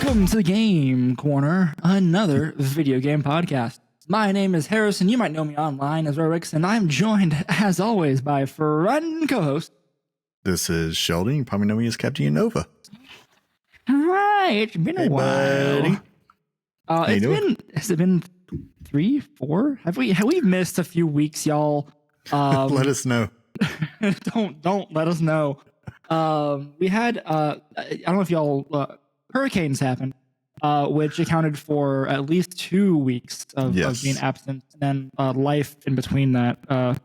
Welcome to the Game Corner, another video game podcast. My name is Harrison. You might know me online as Rorix, and I'm joined, as always, by friend co-host. This is Sheldon. You probably know me as Captain Nova. Hi, it's been a while. Has it been 3, 4? Have we missed a few weeks, y'all? Let us know. Don't let us know. We had I don't know if y'all hurricanes happened, which accounted for at least 2 weeks of being absent, and then life in between that.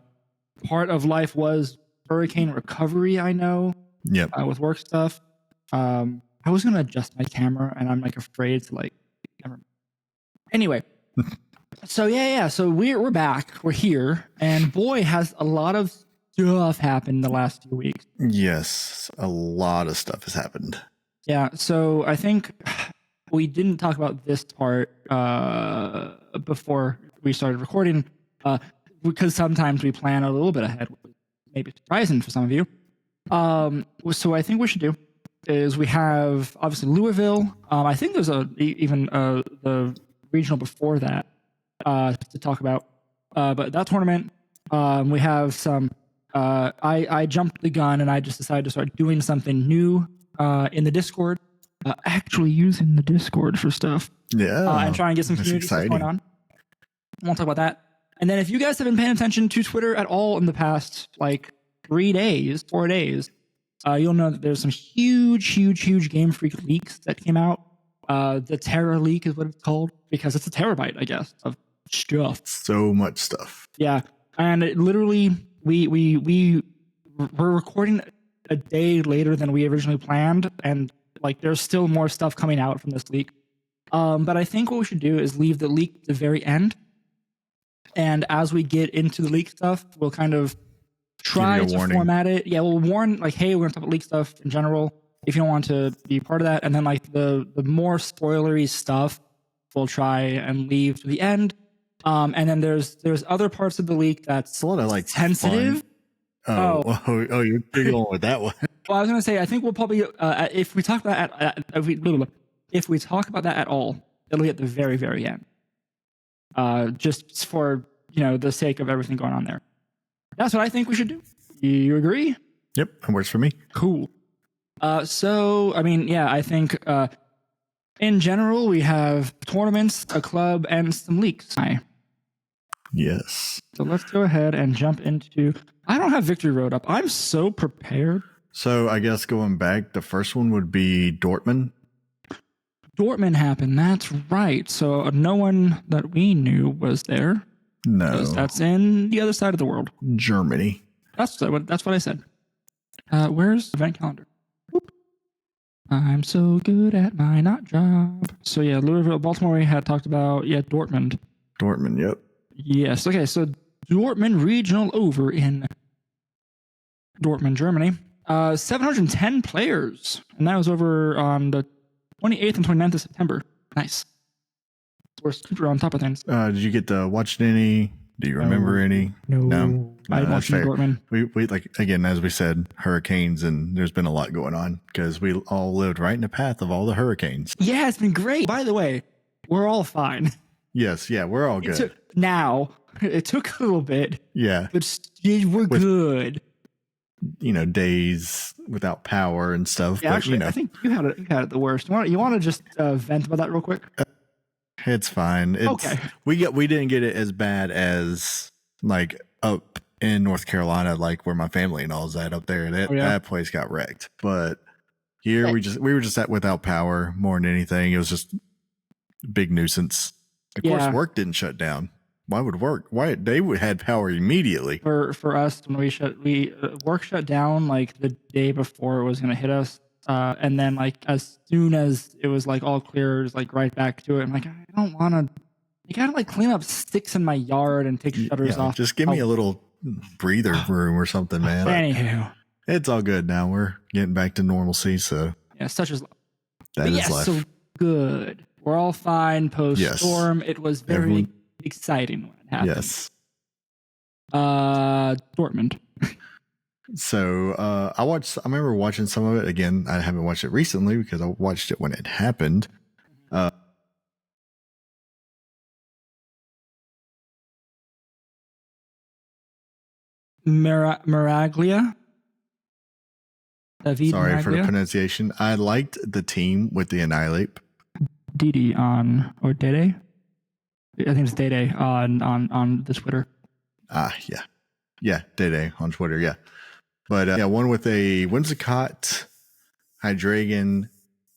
Part of life was hurricane recovery. I know. Yep. With work stuff. I was gonna adjust my camera, and I'm afraid to never. Anyway. So yeah. So we're back. We're here, and boy, has a lot of stuff happened the last few weeks. Yes, a lot of stuff has happened. Yeah. So I think we didn't talk about this part before we started recording, because sometimes we plan a little bit ahead, maybe surprising for some of you. So I think what we should do is we have obviously Louisville. I think there's even the regional before that to talk about, but that tournament, we have some. I jumped the gun and I just decided to start doing something new in the Discord, actually using the Discord for stuff. Yeah, and try and get some community stuff going on. I won't talk about that. And then if you guys have been paying attention to Twitter at all in the past 4 days, you'll know that there's some huge Game Freak leaks that came out. The Terra leak is what it's called, because it's a terabyte, I guess, of stuff. So much stuff. Yeah, and it literally, we're recording a day later than we originally planned, and there's still more stuff coming out from this leak. But I think what we should do is leave the leak at the very end, and as we get into the leak stuff, we'll kind of try to format it. Yeah, we'll warn hey, we're gonna talk about leak stuff in general if you don't want to be part of that, and then the more spoilery stuff we'll try and leave to the end. And then there's other parts of the leak that's a lot of sensitive. Fun. Oh, you're going with that one. Well, I was gonna say, I think we'll probably if we talk about that if we talk about that at all, it'll be at the very, very end. Just for the sake of everything going on there. That's what I think we should do. You agree? Yep, that works for me. Cool. So I mean, yeah, I think in general we have tournaments, a club, and some leaks. Yes. So let's go ahead and jump into. I don't have Victory Road up. I'm so prepared. So I guess going back, the first one would be Dortmund. Dortmund happened. That's right. So no one that we knew was there. No, that's in the other side of the world. Germany. That's what I said. Where's the event calendar? Whoop. I'm so good at my not job. So yeah, Louisville, Baltimore. We had talked about Dortmund. Dortmund. Yep. Yes. Okay. So Dortmund regional over in Dortmund, Germany. 710 players, and that was over on the 28th and 29th of September. Nice. We're super on top of things. Did you get to watch any? Do you remember any? No. I didn't watch Dortmund. We again, as we said, hurricanes, and there's been a lot going on because we all lived right in the path of all the hurricanes. Yeah, it's been great. By the way, we're all fine. Yes, yeah, we're all good. It took a little bit. Yeah. But we're good. Days without power and stuff. Yeah, but, actually, I think you had it the worst. You want to just vent about that real quick? It's fine. Okay. We didn't get it as bad as up in North Carolina, where my family and all is at up there. That place got wrecked. But here we were just at without power more than anything. It was just a big nuisance. Of course, work didn't shut down. Why would work? Why they had power immediately? For us, when work shut down the day before it was going to hit us, and then as soon as it was all clear, it was right back to it. I'm I don't want to. You gotta clean up sticks in my yard and take shutters off. Just give me a little breather room or something, man. Anywho, it's all good now. We're getting back to normalcy, so such as life. That is life. So good. We're all fine post storm. It was very exciting when it happened. Yes. Dortmund. So I remember watching some of it again. I haven't watched it recently because I watched it when it happened. Miraglia. David Sorry Miraglia? for the pronunciation. I liked the team with the Annihilate. Dede on, or Dede? I think it's Dede on the Twitter. Yeah. Yeah, Dede on Twitter, yeah. But yeah, one with a Whimsicott, Hydreigon,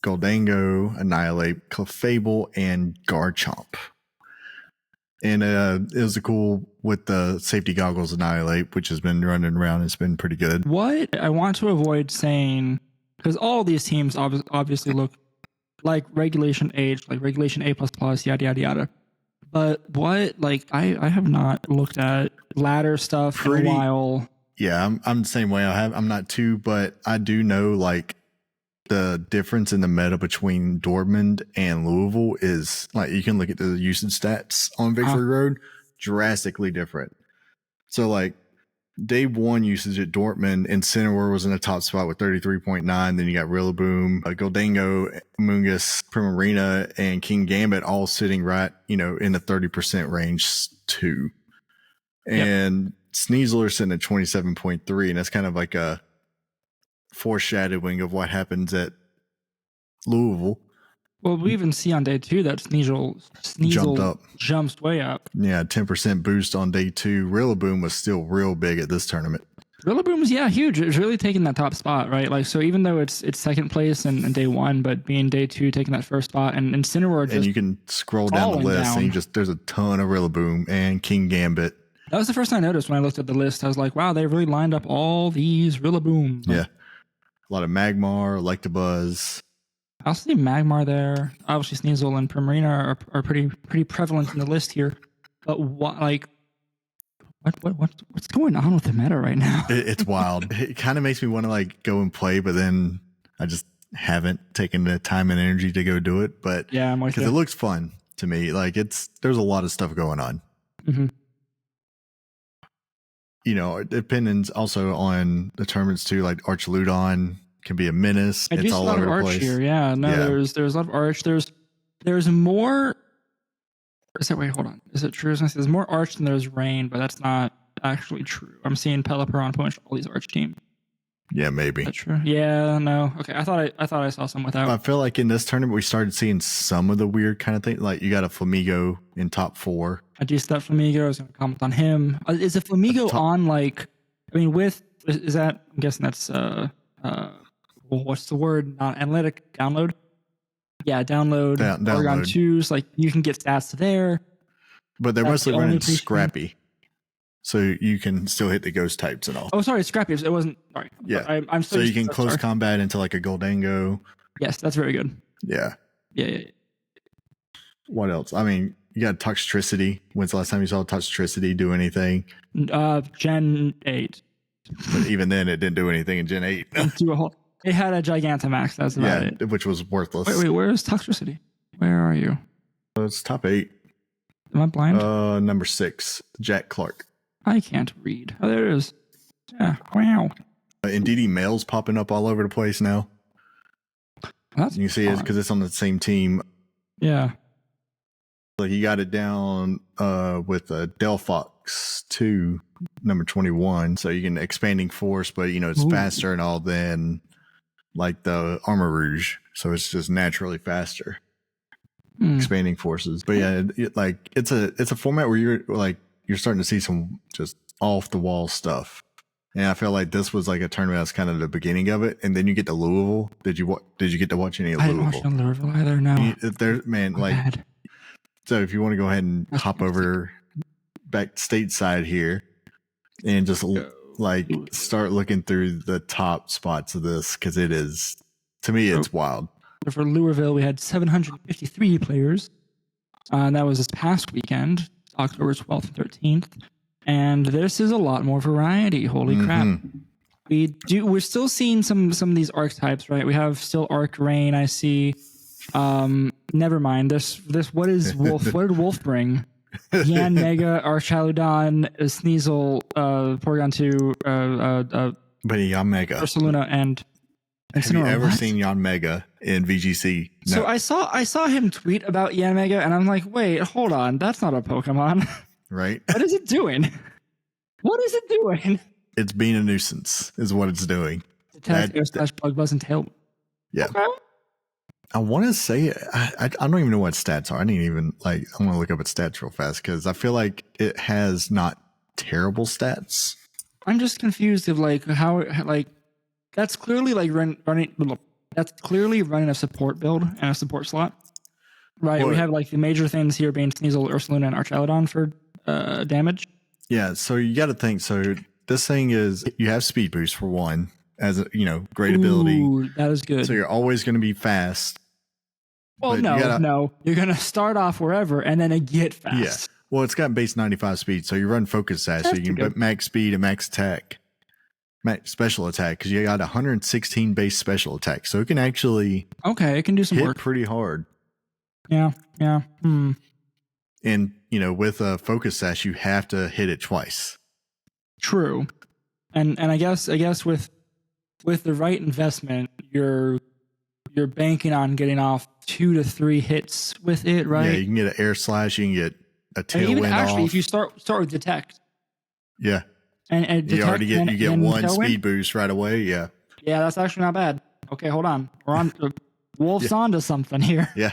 Goldango, Annihilate, Clefable, and Garchomp. And it was a cool with the safety goggles Annihilate, which has been running around. It's been pretty good. What I want to avoid saying, because all these teams obviously look like Regulation H, like Regulation A++, yada, yada, yada. But what, like, I have not looked at ladder stuff in a while. Yeah, I'm the same way. I'm not too, but I do know, like, the difference in the meta between Dortmund and Louisville is, like, you can look at the usage stats on Victory Road, drastically different. So, like, day one usage at Dortmund, Incineroar was in the top spot with 33.9. Then you got Rillaboom, Goldango, Mungus, Primarina, and King Gambit all sitting right, in the 30% range too. And Sneaseler sitting at 27.3, and that's kind of like a foreshadowing of what happens at Louisville. Well, we even see on day two that Sneasel jumps way up. Yeah, 10% boost on day two. Rillaboom was still real big at this tournament. Rillaboom's huge. It's really taking that top spot, right? Like, so even though it's second place in day one, but being day two taking that first spot, and Incineroar just, and you can scroll down the list and there's a ton of Rillaboom and King Gambit. That was the first thing I noticed when I looked at the list. I was like, wow, they really lined up all these Rillaboom. Yeah. A lot of Magmar, Electabuzz. I'll see Magmar there. Obviously, Sneasel and Primarina are pretty prevalent in the list here. But what's going on with the meta right now? It's wild. It kind of makes me want to, like, go and play, but then I just haven't taken the time and energy to go do it. But yeah, because it looks fun to me. Like, there's a lot of stuff going on. Mm-hmm. It depends also on the tournaments too. Like Archaludon can be a menace. It's all over the place. Here. Yeah, no, yeah. There's a lot of Arch. There's more. Wait, hold on. Is it true? There's more Arch than there's Rain, but that's not actually true. I'm seeing Pelipper on punch all these Arch teams. Yeah, maybe. Is that true? Yeah, no. Okay, I thought I saw some without. I feel like in this tournament we started seeing some of the weird kind of thing. Like you got a Flamigo in top 4. I do stuff Flamigo. I was going to comment on him. Is a Flamigo on, like? I mean, is that? I'm guessing that's what's the word? Not analytic download. Yeah, download. Oregon 2s. Like you can get stats there. But they're mostly running Scrappy. So you can still hit the ghost types and all. Oh, sorry, Scrappy. It wasn't. Sorry. Yeah. I'm so you can close combat into like a Goldango. Yes, that's very good. Yeah. Yeah. What else? I mean, you got Toxtricity. When's the last time you saw Toxtricity do anything? Gen 8. But even then, it didn't do anything in Gen 8. It had a Gigantamax. That's about it. Which was worthless. Wait. Where is Toxtricity? Where are you? It's top 8. Am I blind? Number 6, Jack Clark. I can't read. Oh, there it is. Yeah. Wow. Indeedee Mail's popping up all over the place now. That's you can see it because it's on the same team. Yeah. Like he got it down with Delphox 2, number 21. So you can expanding force, but it's faster and all than like the Armor Rouge. So it's just naturally faster. Expanding forces. But yeah, it's a format where you're starting to see some just off the wall stuff. And I feel like this was like a tournament that's kind of the beginning of it. And then you get to Louisville. Did you get to watch any of Louisville? I didn't watch Louisville either, no. So if you want to go ahead and hop over back stateside here and just start looking through the top spots of this, because it is, to me, it's wild. For Louisville, we had 753 players. That was this past weekend, October 12th and 13th. And this is a lot more variety. Holy crap. We're still seeing some of these archetypes, right? We have still Arc Rain, I see. Never mind. This what is Wolf? What did Wolf bring? Yan Mega, Archaludon, Sneasel, Porygon 2, but Yan Mega. Ursaluna, and Have you ever seen Yanmega in VGC? No. So I saw him tweet about Yanmega, and I'm like, wait, hold on, that's not a Pokemon. Right? What is it doing? What is it doing? It's being a nuisance, is what it's doing. Attack, air / bug buzz, and tail. Yeah. Okay. I want to say I don't even know what stats are. I didn't even I want to look up its stats real fast because I feel like it has not terrible stats. I'm just confused of how that's clearly running. That's clearly running a support build and a support slot, right? Well, we have the major things here being Sneasel, Ursaluna, and Archaludon for damage. Yeah, so you got to think. So this thing is you have speed boost for one, as a, great ability. That is good. So you're always going to be fast. Well, no, you're going to start off wherever and then get fast. Yeah. Well, it's got base 95 speed, so you run focus sash, so you can put max speed and max attack. Special attack, because you got 116 base special attack, so it can actually it can do some work pretty hard. Yeah. And with a focus sash, you have to hit it twice. True, and I guess with the right investment, you're banking on getting off 2 to 3 hits with it, right? Yeah, you can get an air slash, you can get a tailwind off. If you start with detect, yeah. And you get one speed boost right away. Yeah. Yeah, that's actually not bad. Okay, hold on. We're on. Wolf's onto something here. Yeah,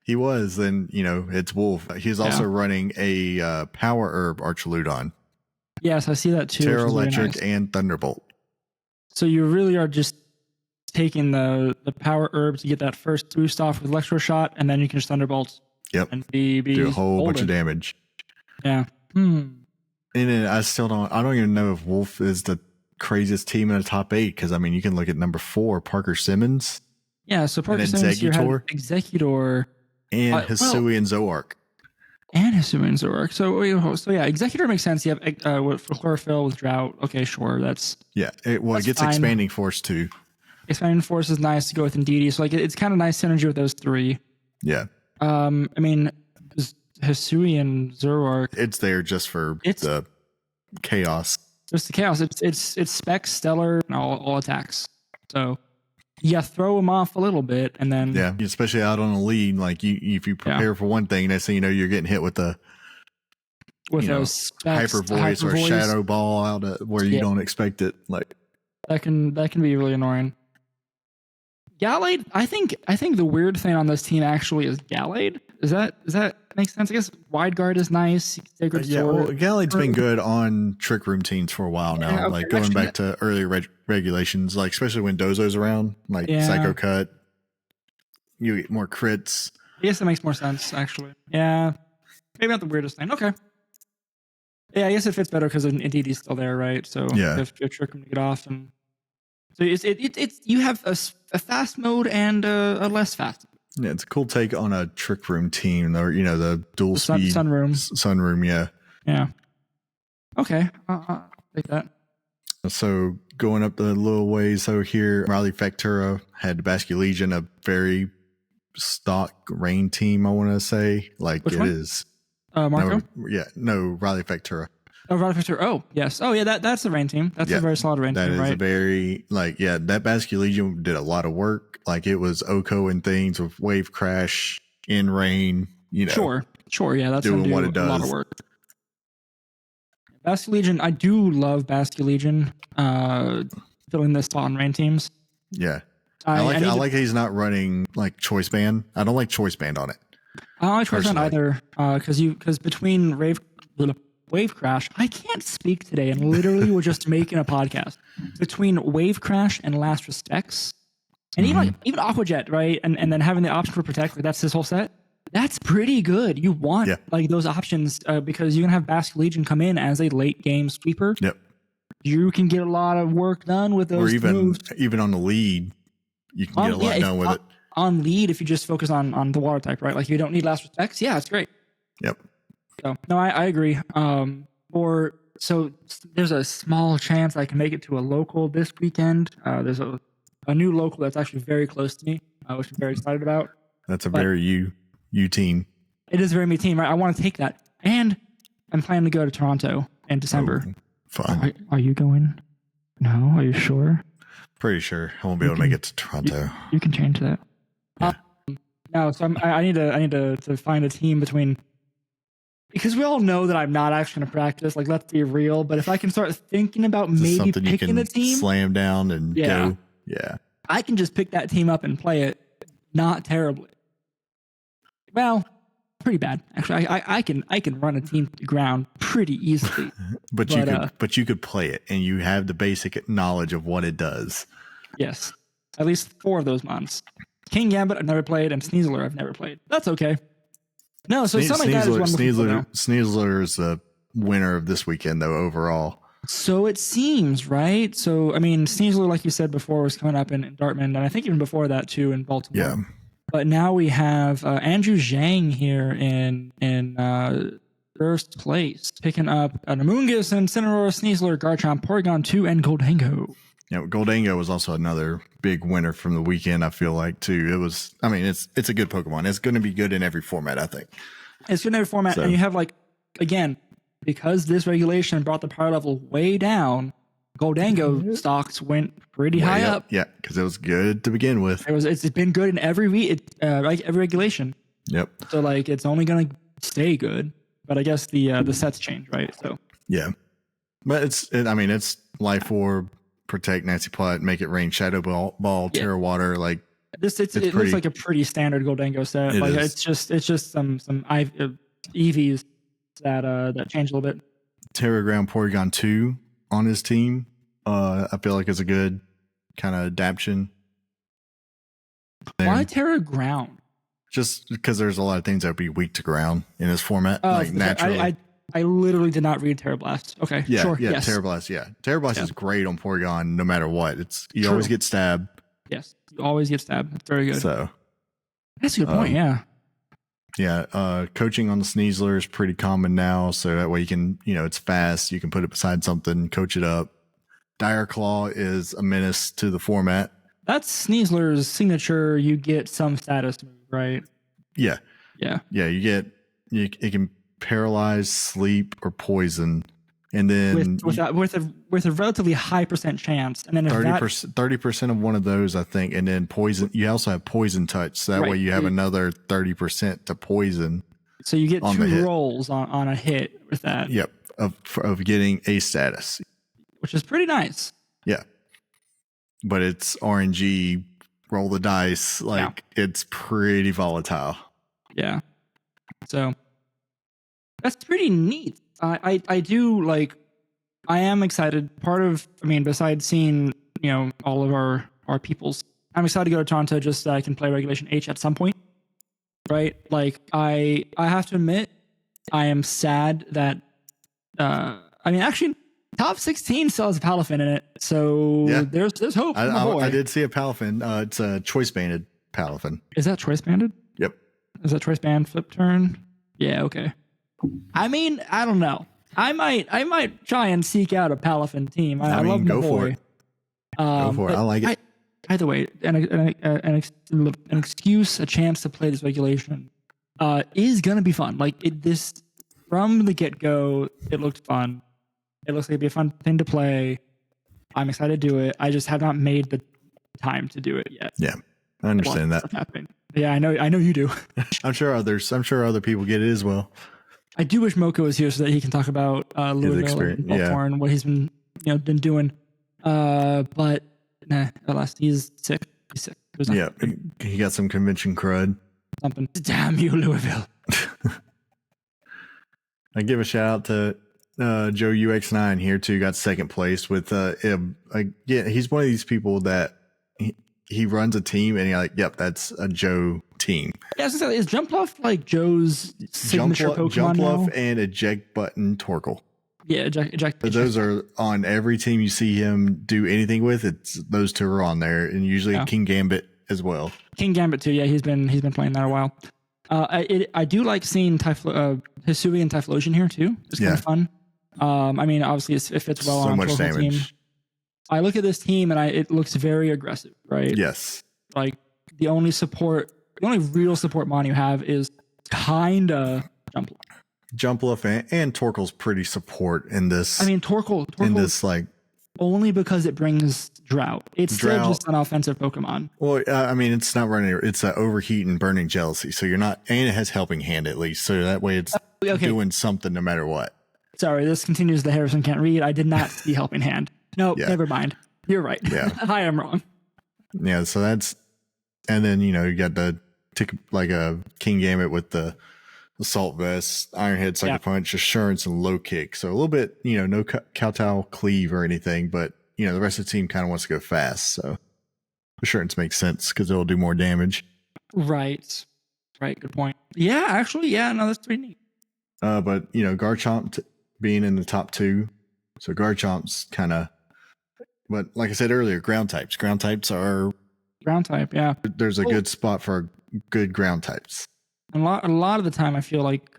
he was. And it's Wolf. He's also running a power herb Archaludon. Yes, I see that too. Terra Electric and Thunderbolt. So you really are just taking the power herb to get that first boost off with Electro Shot, and then you can just Thunderbolt. Yep. And do a whole bunch of damage. Yeah. And then I don't even know if Wolf is the craziest team in the top 8, because you can look at number 4, Parker Simmons. Yeah, so Parker Simmons here had Executor and Hisui and Zoark. So yeah, Executor makes sense. You have for Chlorophyll with Drought. Okay, sure, that's it gets fine. Expanding Force too. Expanding Force is nice to go with Indeedee. So it's kind of nice synergy with those 3. Yeah. Hisui and Zoroark. It's there just for the chaos. Just the chaos. It's Spec, Stellar, and all attacks. So throw them off a little bit, and then especially out on a lead. If you prepare for one thing, next thing you know, you're getting hit with those specs, hyper voice or shadow ball out where you don't expect it. That can be really annoying. Gallade, I think the weird thing on this team actually is Gallade. Does that make sense? I guess Wide Guard is nice. Sacred Sword. Gallade's been good on Trick Room teams for a while now. Going back to earlier regulations, especially when Dozo's around, Psycho Cut, you get more crits. I guess that makes more sense, actually. Yeah, maybe not the weirdest thing. Okay. Yeah, I guess it fits better because Indeedee's still there, right? So if Trick Room to get off, and so it's you have a fast mode and a less fast. Yeah, it's a cool take on a Trick Room team, or the dual speed Sunroom. Yeah. Okay, take that. So going up the little ways, so here Riley Factura had Basculegion, a very stock rain team. I want to say Which one? Is. Marco. Riley Factura. Oh, Riley Factura. Oh, yes. Oh, yeah. That's the rain team. That's a very solid rain team. That is a very that Basculegion did a lot of work. It was Oko and things with Wave Crash in rain. Sure. Yeah, that's doing what it does. A lot of work. Basculegion. I do love Basculegion. Filling this spot on rain teams. Yeah, I like he's not running Choice Band. I don't like Choice Band on it. I don't like Choice Band either. Because between Wave Crash, I can't speak today, and literally we're just making a podcast. Between Wave Crash and Last Respects, and even Aquajet, right? And then having the option for Protect, that's his whole set. That's pretty good. You want those options because you can have Basculegion come in as a late game sweeper. Yep. You can get a lot of work done with those. Or even on the lead, you can get a lot done with it. On lead, if you just focus on the water type, right? You don't need Last Respects. Yeah, it's great. Yep. So no, I agree. So there's a small chance I can make it to a local this weekend. There's a new local that's actually very close to me, which I'm very excited about. That's very you team. It is a very me team, right? I want to take that, and I'm planning to go to Toronto in December. Fun. Are you going? No, are you sure? Pretty sure I won't be able to make it to Toronto. You can change that. Yeah. No, so I need to find a team between, because we all know that I'm not actually going to practice. Like, let's be real. But if I can start thinking about maybe picking a team, slam down and go. Yeah, I can just pick that team up and play it. Not terribly. Well, pretty bad actually. I can run a team to the ground pretty easily. but you could play it, and you have the basic knowledge of what it does. Yes, at least 4 of those months. King Gambit I've never played, and Sneaseler I've never played. That's okay. No, so something like that is one Sneaseler is the winner of this weekend, though, overall. So it seems, right? So, I mean, Sneaseler, like you said before, was coming up in Dortmund, and I think even before that, too, in Baltimore. Yeah. But now we have Andrew Zhang here in first place, picking up an Amoonguss and Cineroar, Sneaseler, Garchomp, Porygon 2, and Goldango. Yeah, Goldango was also another big winner from the weekend, I feel like, too. It's a good Pokemon. It's going to be good in every format, I think. It's good in every format, and you have, like, again, because this regulation brought the power level way down, Goldango stocks went pretty high up. Yeah, because it was good to begin with. It's been good in every every regulation. Yep. So, like, it's only going to stay good, but I guess the sets change, right? So yeah, but it's Life Orb, Protect, Nancy Plot, Make It Rain, Shadow Ball, Terra Water. Like it looks like a pretty standard Goldango set. It's just some EVs that change a little bit. Terra Ground Porygon 2 on his team. I feel like it's a good kind of adaptation. Why Terra Ground? Just because there's a lot of things that would be weak to ground in this format, like naturally. I literally did not read Terra Blast. Okay, yeah, sure. Yeah, yes. Terra Blast. Yeah, Terra Blast is great on Porygon no matter what. You always get stabbed. Yes, you always get stabbed. That's very good. So that's a good point. Yeah. Yeah, coaching on the Sneaseler is pretty common now, so that way you can, it's fast. You can put it beside something, coach it up. Dire Claw is a menace to the format. That's Sneaseler's signature. You get some status move, right? Yeah. Yeah. Yeah, it can paralyze, sleep, or poison, and then with a relatively high % chance, and then 30% of one of those, I think, and then poison. You also have poison touch, so that way you have another 30% to poison. So you get 2 rolls on a hit with that. Yep, of getting a status, which is pretty nice. Yeah, but it's RNG. Roll the dice, it's pretty volatile. Yeah, so that's pretty neat. I do like. I am excited. Besides seeing all of our peoples, I'm excited to go to Toronto just so I can play Regulation H at some point. Right? Like I have to admit, I am sad that. Actually, top 16 still has a Palafin in it, so there's hope. I did see a Palafin. It's a choice banded Palafin. Is that choice banded? Yep. Is that choice band flip turn? Yeah. Okay. I don't know. I might try and seek out a Palafin team. I love my boy. For it. Go for it. I like it. Either way, an excuse, a chance to play this regulation is gonna be fun. Like this from the get go, it looked fun. It looks like it'd be a fun thing to play. I'm excited to do it. I just have not made the time to do it yet. Yeah, I understand that. Yeah, I know you do. I'm sure other people get it as well. I do wish Moko was here so that he can talk about Louisville and Baltimore and what he's been doing. But alas, he's sick. Yeah, he got some convention crud. Something. Damn you, Louisville. I give a shout out to Joe UX9 here too. Got second place with he's one of these people that he runs a team and yep, that's a Joe team. Yeah, is Jumpluff like Joe's signature Pokemon Jumpluff and Eject Button Torkoal. Yeah, eject. Those are on every team you see him do anything with. It's those 2 are on there, and usually King Gambit as well. King Gambit too. Yeah, he's been playing that a while. I do like seeing Hisui and Typhlosion here too. It's kind of fun. Obviously it fits well on a team. I look at this team and it looks very aggressive, right? Yes. Like the only real support mon you have is kinda Jumpluff and Torkoal's pretty support in this. Torkoal in this only because it brings drought. It's still just an offensive Pokemon. Well, I mean, it's not running. It's overheat and burning jealousy. So you're not, and it has helping hand at least. So that way it's doing something no matter what. Sorry, this continues the Harrison can't read. I did not see helping hand. No, never mind. You're right. Yeah. I am wrong. Yeah, so that's, and then, you got the like a King Gambit with the Assault Vest, Iron Head, Sucker Punch, Assurance, and Low Kick. So a little bit, no Kowtow Cleave or anything, but, the rest of the team kind of wants to go fast. So Assurance makes sense because it'll do more damage. Right. Good point. Yeah, actually, no, that's pretty neat. But, Garchomp being in the top 2. So Garchomp's kind of, but like I said earlier, ground types. Ground types are... Ground type, yeah. There's a good spot for good ground types. A lot of the time, I feel like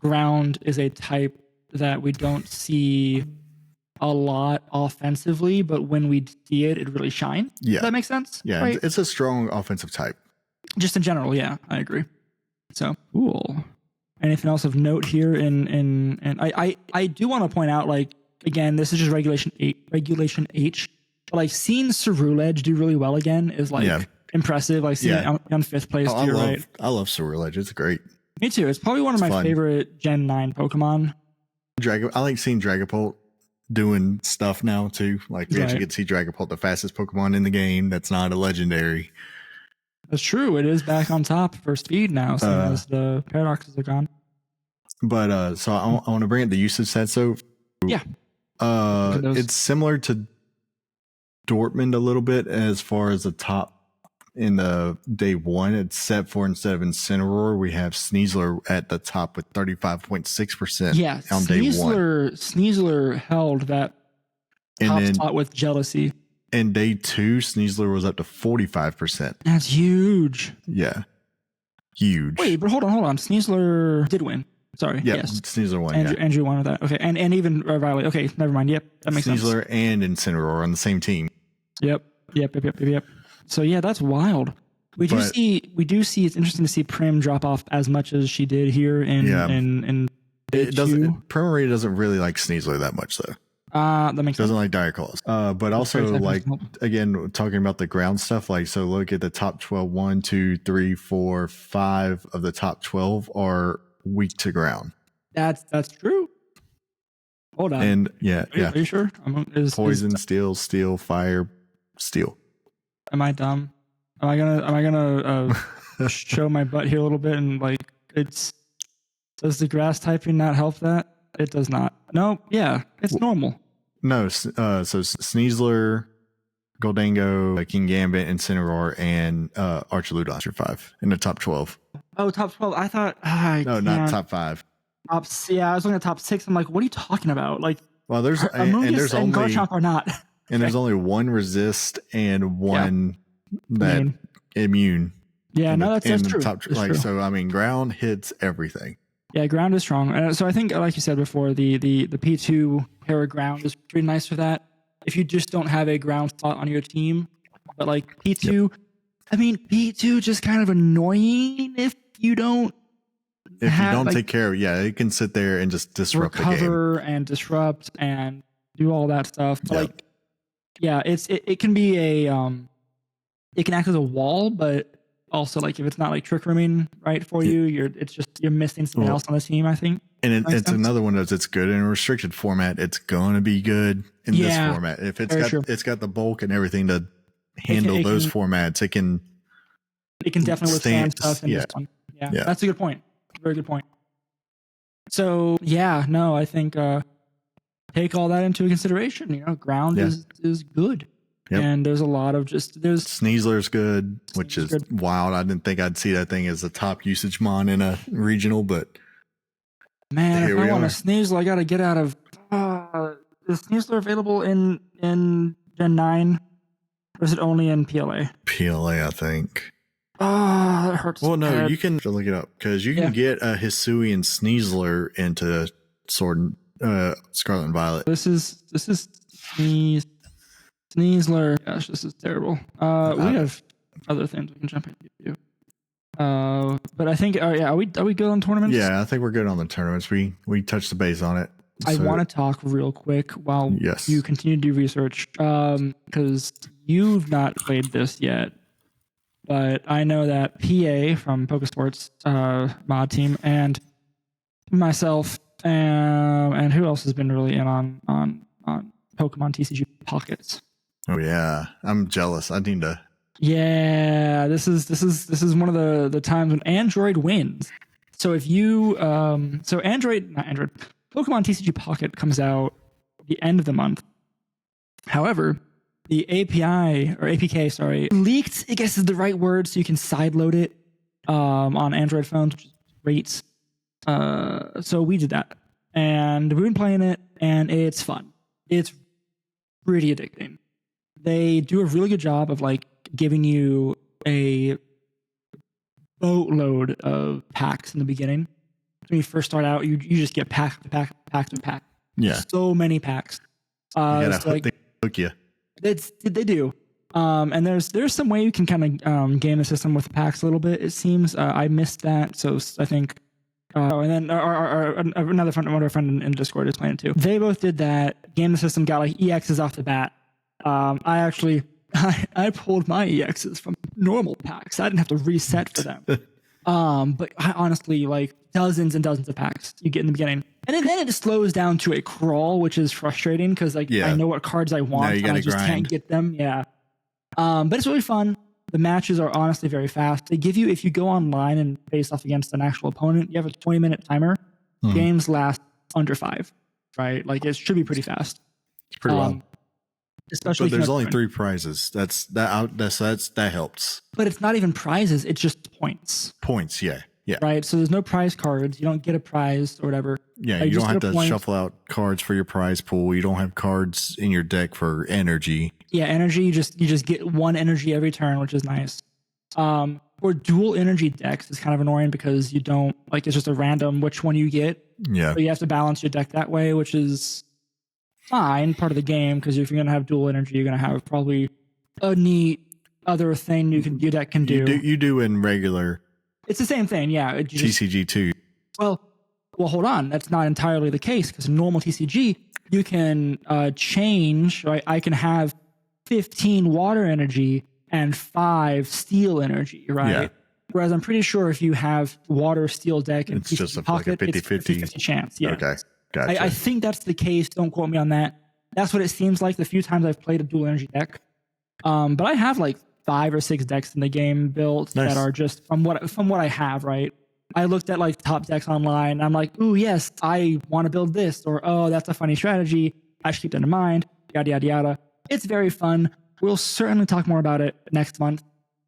ground is a type that we don't see a lot offensively, but when we see it, it really shines. Yeah. Does that make sense? Yeah, right? It's a strong offensive type. Just in general, yeah, I agree. So, cool. Anything else of note here? And I do want to point out, like, again, this is just Regulation H. But like seeing Ceruledge do really well again is like impressive. Like seeing it on 5th place. I love Ceruledge. It's great. Me too. It's probably one of my favorite Gen 9 Pokemon. I like seeing Dragapult doing stuff now too. Like we actually get to see Dragapult, the fastest Pokemon in the game. That's not a legendary. That's true. It is back on top for speed now, as the paradoxes are gone. But so I want to bring up the usage set. So it's similar to Dortmund a little bit as far as the top in the day 1, except for instead of Incineroar, we have Sneasler at the top with 35.6%. Yeah, on day 1. Sneasler held that top spot with jealousy. In day 2, Sneasler was up to 45%. That's huge. Yeah, huge. Wait, but hold on. Sneasler did win. Sorry. Yeah, yes. Sneasler won. Andrew won with that. Okay, and even Violet. Okay, never mind. Yep, that makes sense. Sneasler and Incineroar on the same team. Yep. So yeah, that's wild. We do see. It's interesting to see Prim drop off as much as she did here in it doesn't. Primarily doesn't really like Sneasler that much though. That makes sense. Doesn't like Dire Claws. But also like again talking about the ground stuff. Like so, look at the top 12. 1, 2, 3, 4, 5 of the top 12 are weak to ground. That's true. Hold on. And Are you sure? Poison, steel, fire, steel. Am I dumb? Am I gonna show my butt here a little bit and like does the grass typing not help that? It does not. No, yeah, it's normal. No, so Sneasler, Goldango, King Gambit, Incineroar, and Archaludon are 5 in the top 12. Oh, top 12. I thought not top 5. I was looking at top 6. I'm like, what are you talking about? Like, well, there's and Garchomp are not. And there's only one resist and one that immune. Yeah, that's true. True. So I mean, ground hits everything. Yeah, ground is strong. So I think, like you said before, the P2 pair of ground is pretty nice for that. If you just don't have a ground spot on your team, but like P2, I mean, P2 just kind of annoying if you don't. If you don't take care of it, it can sit there and just disrupt the game. Recover and disrupt and do all that stuff. But it can be it can act as a wall, but also like if it's not like trick rooming right for you, you're missing something else on the team, I think. And it's another one of those. It's good in a restricted format. It's gonna be good in this format. If it's got the bulk and everything to handle those formats, it can definitely withstand stuff in this one. Yeah, that's a good point. Very good point. So I think take all that into consideration. Ground is good. Yep. And there's a lot of Sneasler's good, which is wild. I didn't think I'd see that thing as a top usage mon in a regional, but man, if I want a Sneasler, I got to get out of. Is Sneasler available in Gen 9, or is it only in PLA? PLA, I think. That hurts. Well, no, you can look it up because you can get a Hisuian Sneasler into Sword, Scarlet and Violet. This is Sneasler. Gosh, this is terrible. We have other things we can jump into. But I think, are we good on tournaments? Yeah, I think we're good on the tournaments. We touched the base on it. I want to talk real quick while you continue to do research, because you've not played this yet, but I know that PA from Pokesports mod team and myself and who else has been really in on Pokemon TCG Pockets. Oh yeah, I'm jealous. I need to. Yeah, this is one of the times when Android wins. So if you Pokemon TCG Pocket comes out the end of the month. However, the APK, leaked, I guess is the right word, so you can sideload it on Android phones, which is great. So we did that, and we've been playing it, and it's fun. It's pretty addicting. They do a really good job of like giving you a boatload of packs in the beginning. When you first start out, you just get pack to pack. Yeah, so many packs. They hook you. They do. And there's some way you can kind of game the system with the packs a little bit. It seems I missed that, so I think. And then another friend in Discord is playing it too. They both did that. Game the system, got like EXs off the bat. I pulled my EXs from normal packs. I didn't have to reset for them. But I honestly, like dozens and dozens of packs you get in the beginning. And then it slows down to a crawl, which is frustrating because I know what cards I want and I just can't get them. Yeah. But it's really fun. The matches are honestly very fast. They give you, if you go online and face off against an actual opponent, you have a 20-minute timer. Games last under 5, right? Like it should be pretty fast. It's pretty well. Especially but there's only 3 prizes. That helps. But it's not even prizes. It's just points. Points, yeah. Right. So there's no prize cards. You don't get a prize or whatever. Yeah, you don't have to shuffle out cards for your prize pool. You don't have cards in your deck for energy. Yeah, energy. You just get 1 energy every turn, which is nice. Or dual energy decks is kind of annoying because you don't like it's just a random which one you get. Yeah. So you have to balance your deck that way, which is fine, part of the game, because if you're gonna have dual energy, you're gonna have probably a neat other thing your deck can do. You do in regular. It's the same thing, yeah. TCG too. Well, hold on. That's not entirely the case because in normal TCG, you can change, right? I can have 15 water energy and 5 steel energy, right? Yeah. Whereas I'm pretty sure if you have water steel deck and it's just Pocket, like a 50-50 chance. Yeah. Okay. Gotcha. I think that's the case. Don't quote me on that. That's what it seems like the few times I've played a dual energy deck. But I have like 5 or 6 decks in the game built that are just from what I have, right? I looked at like top decks online. And I'm like, ooh, yes, I want to build this, or oh, that's a funny strategy. I should keep that in mind. Yada yada yada. It's very fun. We'll certainly talk more about it next month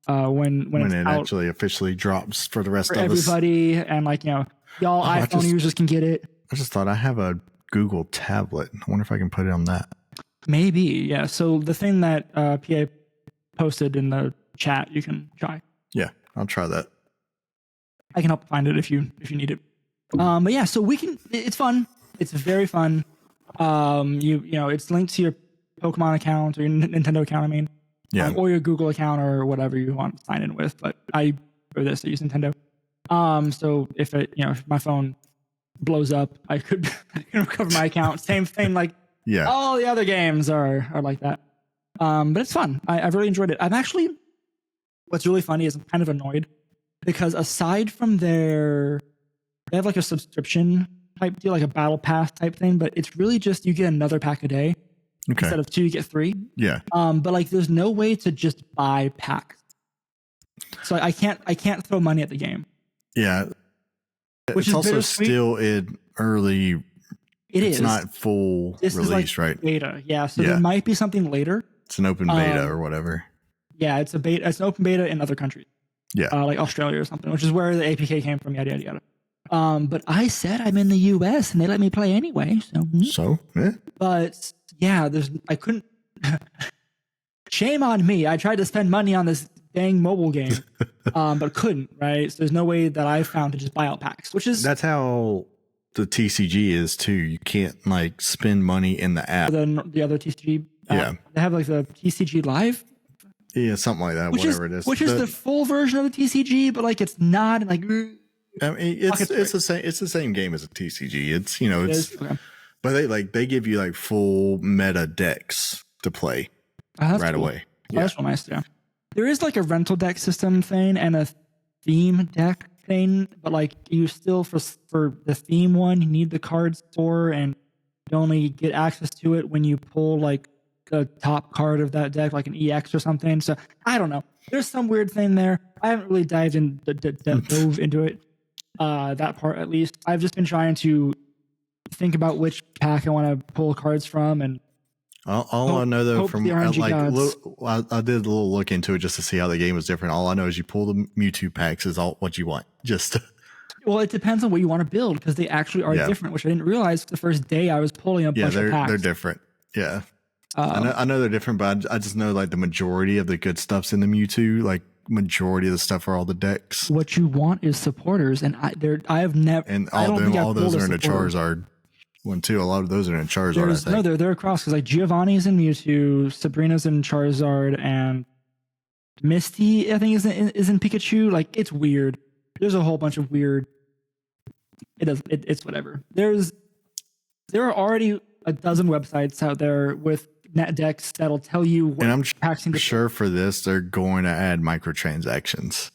when it actually officially drops for the rest of everybody, and like y'all iPhone users can get it. I just thought I have a Google tablet. I wonder if I can put it on that. Maybe, yeah. So the thing that PA posted in the chat, you can try. Yeah, I'll try that. I can help find it if you need it. But yeah, so we can. It's fun. It's very fun. You know, it's linked to your Pokemon account or your Nintendo account. I mean, or your Google account or whatever you want to sign in with. But I use Nintendo. So if if my phone blows up, I could recover my account. Same thing, like all the other games are like that. But it's fun. I've really enjoyed it. What's really funny is I'm kind of annoyed because aside from they have like a subscription type deal, like a battle pass type thing, but it's really just you get another pack a day. Okay. Instead of 2, you get 3. Yeah. But like there's no way to just buy packs. So I can't throw money at the game. Yeah. Which is also still in early. It's not full release, right? Beta. Yeah. So there might be something later. It's an open beta or whatever. Yeah, it's a beta. It's an open beta in other countries. Yeah. Like Australia or something, which is where the APK came from. Yada yada yada. But I said I'm in the US and they let me play anyway. So yeah. But yeah, I couldn't. Shame on me. I tried to spend money on this dang mobile game, but couldn't. Right. So there's no way that I found to just buy out packs, that's how the TCG is too. You can't like spend money in the app. The other TCG. They have like the TCG Live. Yeah, something like that. Whatever it is. Which is the full version of the TCG, but like it's not like. I mean, it's the same. It's the same game as a TCG. It's okay. But they give you like full meta decks to play right away. Yeah. That's real nice. Yeah. There is like a rental deck system thing and a theme deck thing, but like you still for the theme one, you need the card store and you only get access to it when you pull like the top card of that deck, like an EX or something. So I don't know. There's some weird thing there. I haven't really dove into it. That part at least. I've just been trying to think about which pack I want to pull cards from, and all I know though from I did a little look into it just to see how the game was different. All I know is you pull the Mewtwo packs is all what you want. Just well, it depends on what you want to build because they actually are different, which I didn't realize the first day I was pulling a bunch of packs. They're different. Yeah, I know they're different, but I just know like the majority of the good stuff's in the Mewtwo. Like majority of the stuff are all the decks. What you want is supporters, and I have never. And all those are in the Charizard one too. A lot of those are in Charizard. I think. No, they're across because like Giovanni's in Mewtwo, Sabrina's in Charizard, and Misty I think is in Pikachu. Like it's weird. There's a whole bunch of weird. It's whatever. There are already a dozen websites out there with net decks that'll tell you what and I'm sure for this they're going to add microtransactions.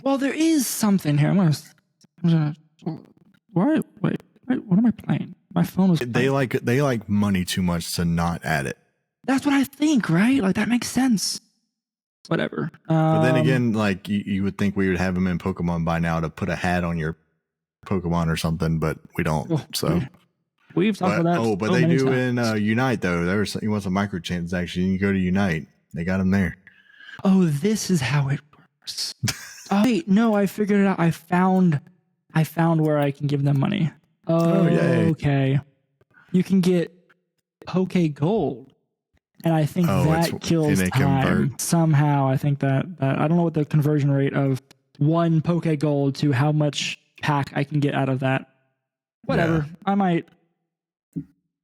Well, there is something here. I'm gonna wait, what am I playing? My phone was they like money too much to not add it. That's what I think, right? Like that makes sense. Whatever. But then again, like you would think we would have them in Pokemon by now to put a hat on your Pokemon or something, but we don't. So we've talked about that. Oh, but they do in Unite though. You want some microtransaction, you go to Unite. They got them there. Oh, this is how it works. Oh, wait, no, I figured it out. I found where I can give them money. Oh, yay. Okay. You can get Poke Gold. And I think that kills time. Somehow, I think that I don't know what the conversion rate of one Poke Gold to how much pack I can get out of that. Whatever. Yeah. I might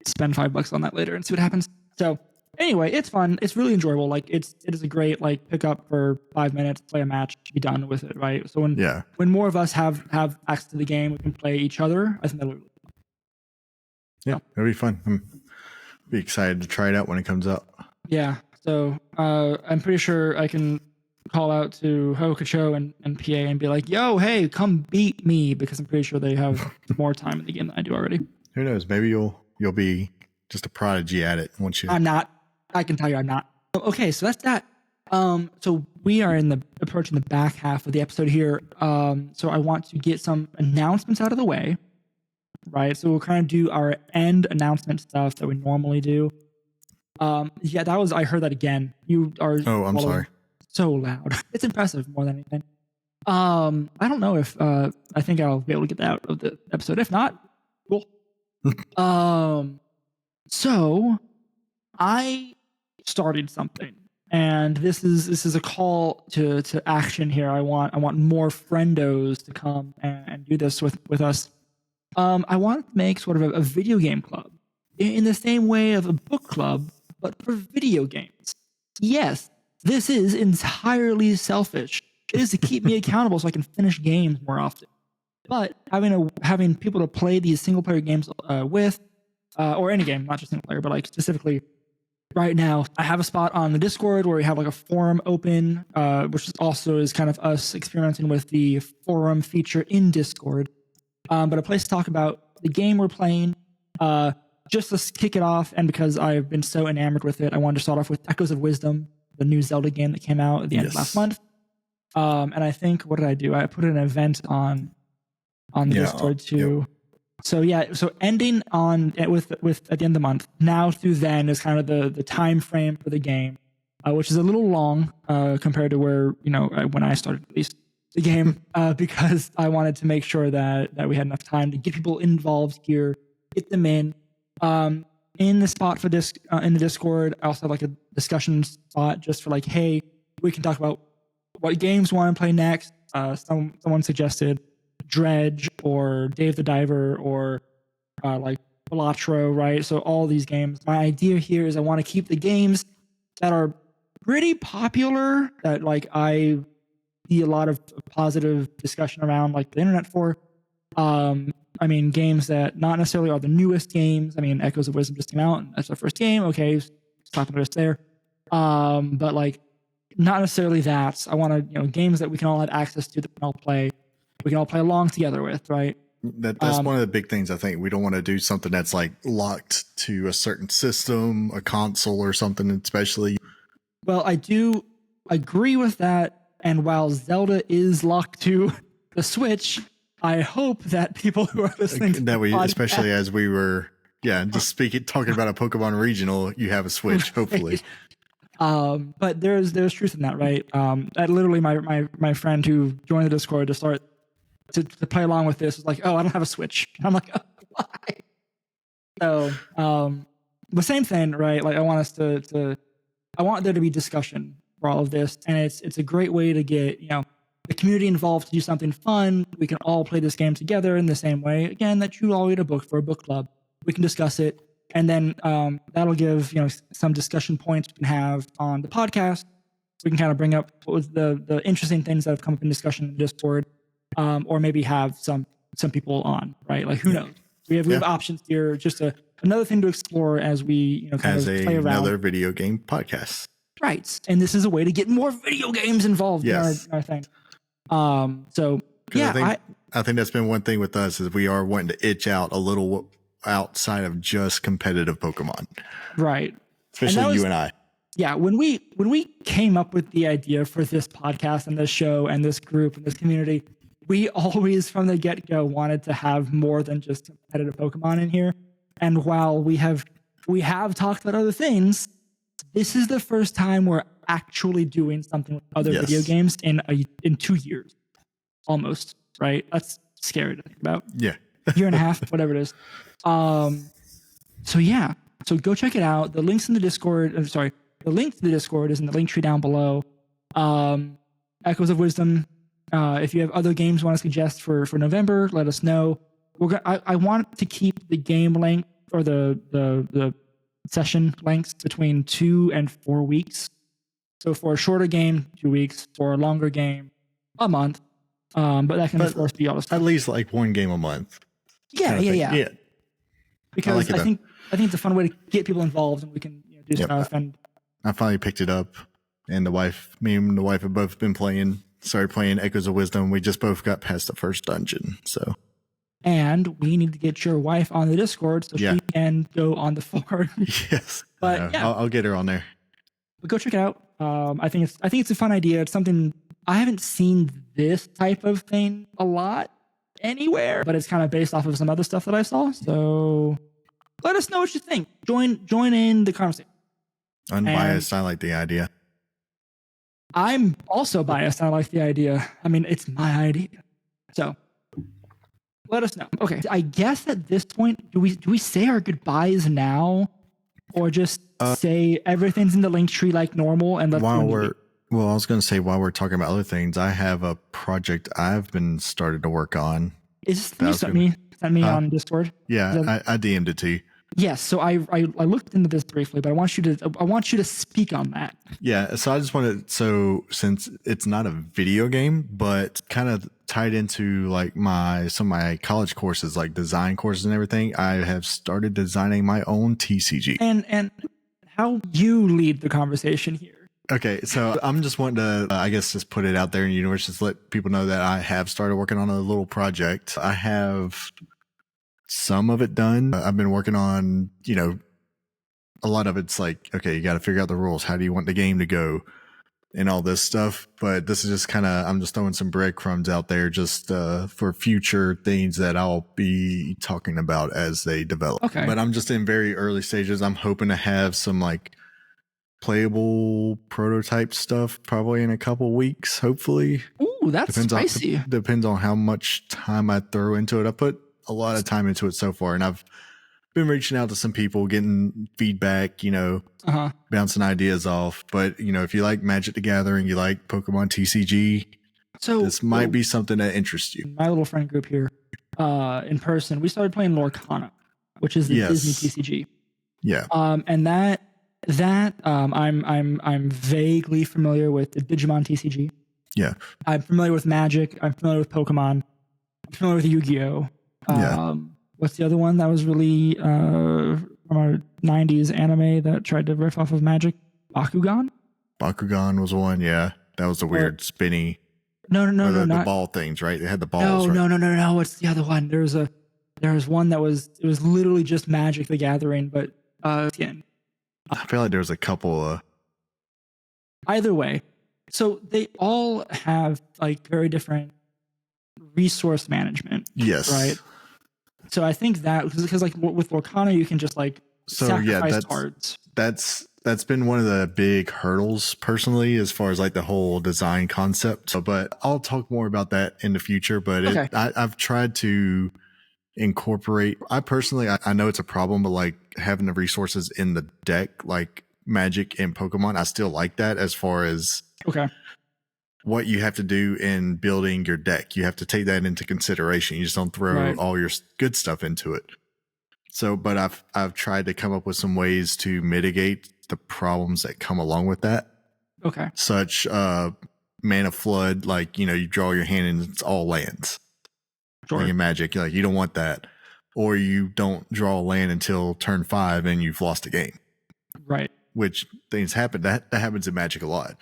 spend $5 on that later and see what happens. So anyway, it's fun. It's really enjoyable. Like it is a great like pick up for 5 minutes, play a match, be done with it. Right. So when more of us have access to the game, we can play each other. I think that'll be really fun. Yeah, it'll be fun. I'm be excited to try it out when it comes out. Yeah. So I'm pretty sure I can call out to Hokucho and PA and be like, yo, hey, come beat me, because I'm pretty sure they have more time in the game than I do already. Who knows? Maybe you'll be just a prodigy at it once you. I'm not. I can tell you I'm not. Okay, so that's that. So we are approaching the back half of the episode here. So I want to get some announcements out of the way. Right. So we'll kind of do our end announcement stuff that we normally do. Yeah, I heard that again. You are. Oh, I'm sorry. So loud. It's impressive more than anything. I don't know if I think I'll be able to get that out of the episode. If not, cool. So I started something, and this is a call to action here. I want more friendos to come and do this with us. I want to make sort of a video game club in the same way of a book club, but for video games. Yes, this is entirely selfish. It is to keep me accountable so I can finish games more often. But having people to play these single player games with, or any game, not just single player, but like specifically right now, I have a spot on the Discord where we have like a forum open, which also is kind of us experimenting with the forum feature in Discord. But a place to talk about the game we're playing, just to kick it off, and because I've been so enamored with it, I wanted to start off with Echoes of Wisdom, the new Zelda game that came out at the end of last month. And I think, what did I do? I put an event on the Discord too. Yep. So ending with at the end of the month, now through then is kind of the time frame for the game, which is a little long compared to where when I started at least the game, because I wanted to make sure that we had enough time to get people involved here, get them in the spot for this in the Discord. I also have like a discussion spot just for like, hey, we can talk about what games we want to play next. Someone suggested Dredge or Dave the Diver or like Balatro, right? So all these games. My idea here is I want to keep the games that are pretty popular, that like I see a lot of positive discussion around like the internet for, I mean, games that not necessarily are the newest games. I mean, Echoes of Wisdom just came out, and that's our first game. Okay, top of the list there. But like, not necessarily that. I want to, games that we can all have access to, that we can all play. We can all play along together with, right? That's one of the big things. I think we don't want to do something that's like locked to a certain system, a console or something, especially. Well, I do agree with that. And while Zelda is locked to the Switch, I hope that people who are listening to that we, especially as we were, just talking about a Pokemon regional, you have a Switch, hopefully. But there's truth in that, right? That literally my friend who joined the Discord to start to play along with this was like, oh, I don't have a Switch. And I'm like, oh, why? So the same thing, right? Like, I want there to be discussion for all of this, and it's a great way to get the community involved to do something fun. We can all play this game together in the same way. Again, that you all read a book for a book club. We can discuss it, and then that'll give some discussion points we can have on the podcast. We can kind of bring up what was the interesting things that have come up in discussion in Discord, or maybe have some people on, right? Like, who knows? We have options here. Just another thing to explore as we kind of play around. Another video game podcast. Right. And this is a way to get more video games involved in our thing. So yeah, I think that's been one thing with us is we are wanting to itch out a little outside of just competitive Pokemon. Right. Especially you and I. Yeah. When we came up with the idea for this podcast and this show and this group and this community, we always from the get-go wanted to have more than just competitive Pokemon in here. And while we have talked about other things, this is the first time we're actually doing something with other video games in 2 years, almost, right? That's scary to think about. Yeah. Year and a half, whatever it is. So go check it out. The links in the Discord. The link to the Discord is in the link tree down below. Echoes of Wisdom. If you have other games you want to suggest for November, let us know. I want to keep the game length or the session lengths between 2 and 4 weeks. So for a shorter game, 2 weeks. For a longer game, a month. But that can of course be all the stuff. At least like one game a month. Yeah. Because I think it's a fun way to get people involved, and we can do stuff. And I finally picked it up, and me and the wife have both been started playing Echoes of Wisdom. We just both got past the first dungeon. So. And we need to get your wife on the Discord so she can go on the forum. Yes, but I'll get her on there. But go check it out. I think it's a fun idea. It's something I haven't seen this type of thing a lot anywhere, but it's kind of based off of some other stuff that I saw. So let us know what you think. Join in the conversation. Unbiased, I like the idea. I'm also biased. I like the idea. I mean, it's my idea. So. Let us know. Okay, I guess at this point, do we say our goodbyes now, or just say everything's in the link tree like normal? And I was going to say while we're talking about other things, I have a project I've been started to work on. Is this sent me on Discord? Yeah, I DM'd it to you. Yes, so I looked into this briefly, but I want you to speak on that. Yeah, so I just wanted since it's not a video game, but kind of tied into like some of my college courses, like design courses and everything, I have started designing my own TCG. And how you lead the conversation here. Okay, so I'm just wanting to, I guess, just put it out there in the universe, just let people know that I have started working on a little project. I have some of it done. I've been working on, a lot of it's like, okay, you got to figure out the rules. How do you want the game to go and all this stuff? But this is just I'm just throwing some breadcrumbs out there just for future things that I'll be talking about as they develop. Okay. But I'm just in very early stages. I'm hoping to have some like playable prototype stuff probably in a couple weeks, hopefully. Ooh, that's spicy. Depends on how much time I throw into it. I put a lot of time into it so far, and I've been reaching out to some people, getting feedback, bouncing ideas off. But if you like Magic the Gathering, you like Pokemon TCG, so this might be something that interests you. My little friend group here, in person, we started playing Lorcana, which is the Disney TCG. Yeah. And that I'm vaguely familiar with the Digimon TCG. Yeah. I'm familiar with Magic. I'm familiar with Pokemon. I'm familiar with Yu-Gi-Oh. What's the other one that was really from a 90s anime that tried to riff off of Magic? Bakugan? Bakugan was one, yeah. That was the weird spinny. No, the ball things, right? They had the balls. No. What's the other one? There was one that was literally just Magic the Gathering, but again. I feel like there was a couple of. Either way, so they all have like very different resource management. Yes. Right. So I think that because like with Lorcana, you can just like sacrifice cards. That's been one of the big hurdles personally, as far as like the whole design concept. So, but I'll talk more about that in the future. But okay. I've tried to incorporate. I personally, I know it's a problem, but like having the resources in the deck, like Magic and Pokemon, I still like that as far as what you have to do in building your deck. You have to take that into consideration. You just don't throw all your good stuff into it. So, but I've tried to come up with some ways to mitigate the problems that come along with that. Okay. Such mana flood, like, you know, you draw your hand and it's all lands. Sure. Like in Magic, you don't want that. Or you don't draw a land until turn 5 and you've lost a game. Right. Which things happen. That happens in Magic a lot.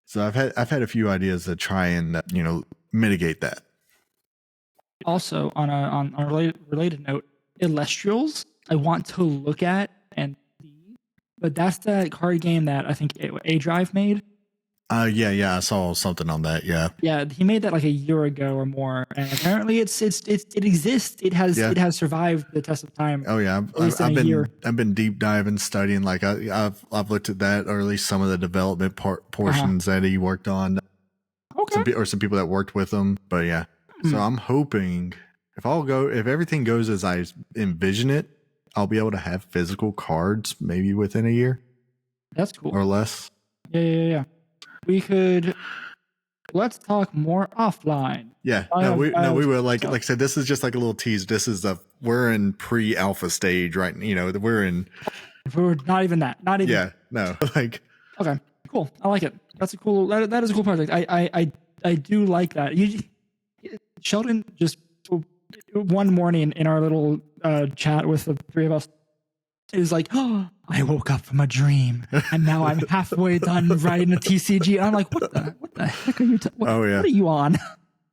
So I've had a few ideas to try and mitigate that. Also, on a related note, Illustrials, I want to look at and see, but that's the card game that I think A Drive made. Yeah, I saw something on that. Yeah, he made that like a year ago or more, and apparently it exists. It has survived the test of time. Oh yeah, I've been deep diving, studying. Like I've looked at that, or at least some of the development portions that he worked on. Okay, some people that worked with him. But yeah, so I'm hoping if everything goes as I envision it, I'll be able to have physical cards maybe within a year. That's cool. Or less. Yeah. Let's talk more offline. Yeah, we will. Like I said, this is just like a little tease. This is we're in pre-alpha stage, right? We're not even that. Not even. Yeah, no. Like. Okay, cool. I like it. That's a cool. That is a cool project. I do like that. Sheldon just one morning in our little chat with the three of us. It was like, oh, I woke up from a dream, and now I'm halfway done writing a TCG. And I'm like, what the heck are you? What are you on?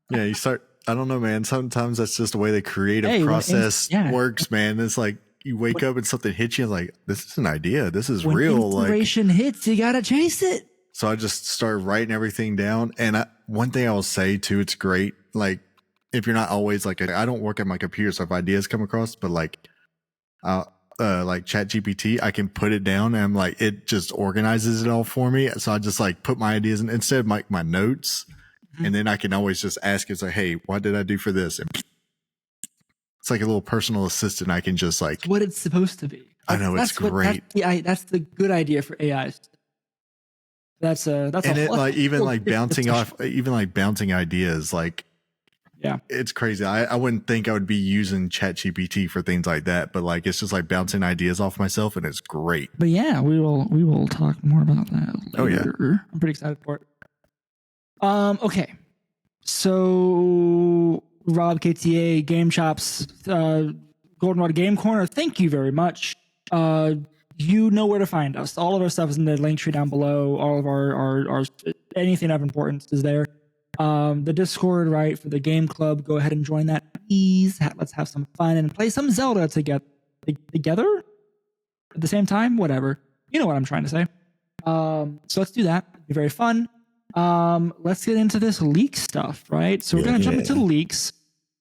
Yeah, you start. I don't know, man. Sometimes that's just the way the creative process works, man. It's like you wake up and something hits you, like this is an idea. This is real. Inspiration hits, you gotta chase it. So I just started writing everything down. And one thing I will say too, it's great. Like if you're not always like, I don't work at my computer, so if ideas come across, but like ChatGPT, I can put it down and I'm like, it just organizes it all for me. So I just like put my ideas in instead of like my notes. And then I can always just ask it, like, hey, what did I do for this? And it's like a little personal assistant. I can just like. It's what it's supposed to be. I know, it's great. That's the good idea for AIs. That's and it like even like bouncing off, even like bouncing ideas, like. Yeah, it's crazy. I wouldn't think I would be using ChatGPT for things like that, but like it's just like bouncing ideas off myself, and it's great. But yeah, we will talk more about that later. Oh yeah, I'm pretty excited for it. Okay, so Rob KTA Game Chops, Goldenrod Game Corner. Thank you very much. You know where to find us. All of our stuff is in the link tree down below. All of our anything of importance is there. The Discord, right, for the game club, go ahead and join that, please. Let's have some fun and play some Zelda together at the same time, whatever. You know what I'm trying to say. So let's do that. It'll be very fun. Let's get into this leak stuff, right? So we're gonna jump into the leaks.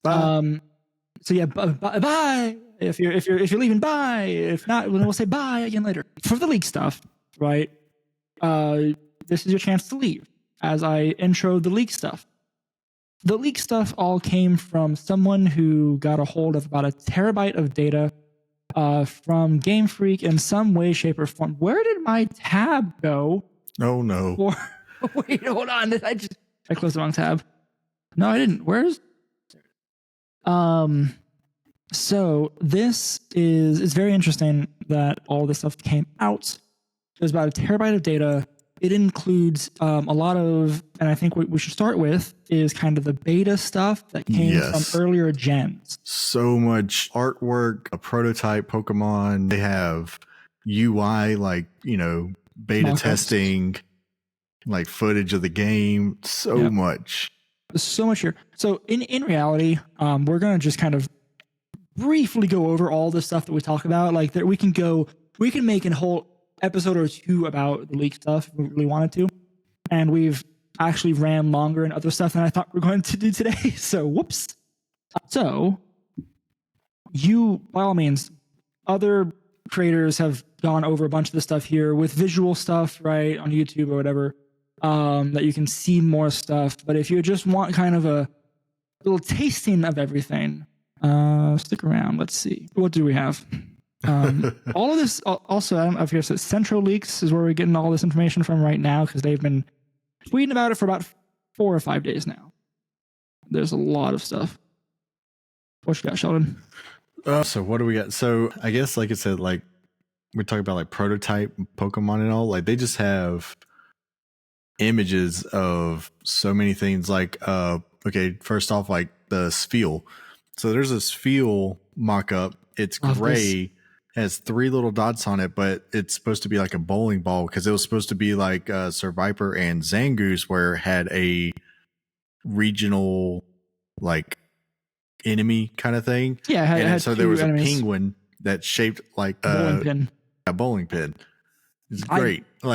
Bye. So yeah, bye. If you're leaving, bye. If not, we'll say bye again later. For the leak stuff, right? This is your chance to leave. As I intro the leak stuff. The leak stuff all came from someone who got a hold of about 1 terabyte of data from Game Freak in some way, shape, or form. Where did my tab go? Oh no. Wait, hold on. I closed the wrong tab. No, I didn't. Where's so this it's very interesting that all this stuff came out. There's about 1 terabyte of data it includes a lot of, and I think what we should start with is kind of the beta stuff that came from earlier gens. So much artwork, a prototype Pokemon. They have UI, like, beta testing, like footage of the game. So much here. So in reality, we're going to just kind of briefly go over all the stuff that we talk about. Like we can make a whole episode or two about the leak stuff if we really wanted to. And we've actually ran longer and other stuff than I thought we were going to do today. So whoops. So you, by all means, other creators have gone over a bunch of the stuff here with visual stuff, right, on YouTube or whatever, that you can see more stuff. But if you just want kind of a little tasting of everything, stick around. Let's see. What do we have? All of this also, I don't know if you said Central Leaks is where we're getting all this information from right now, because they've been tweeting about it for about 4 or 5 days now. There's a lot of stuff. What you got, Sheldon? So what do we got? So I guess, like I said, like we're talking about like prototype Pokemon and all, like they just have images of so many things. Like, okay, first off, like the Spheal. So there's a Spheal mock-up. It's gray, has 3 little dots on it, but it's supposed to be like a bowling ball, because it was supposed to be like Survivor and Zangoose, where it had a regional like enemy kind of thing. Yeah, and so there was a penguin that's shaped like a bowling pin. It's great. I'm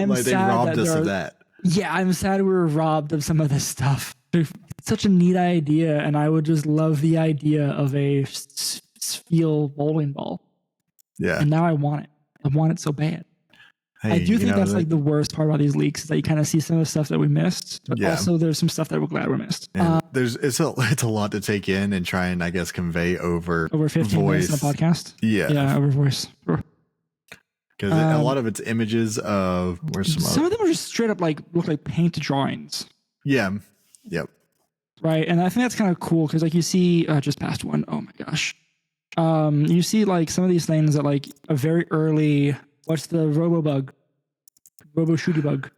like they robbed us of that. Yeah, I'm sad we were robbed of some of this stuff. It's such a neat idea, and I would just love the idea of a Spheal bowling ball. Yeah. And now I want it. I want it so bad. Hey, I do think that's like the worst part about these leaks, is that you kind of see some of the stuff that we missed, but also there's some stuff that we're glad we missed. It's a lot to take in and try and, I guess, convey over 15 voice. minutes in a podcast. Yeah, over voice. Because a lot of it's images of some of them are just straight up like look like paint drawings. Yeah. Yep. Right, and I think that's kind of cool, because like you see just past one. Oh my gosh. You see like some of these things that like a very early. What's the Robo Shooty Bug?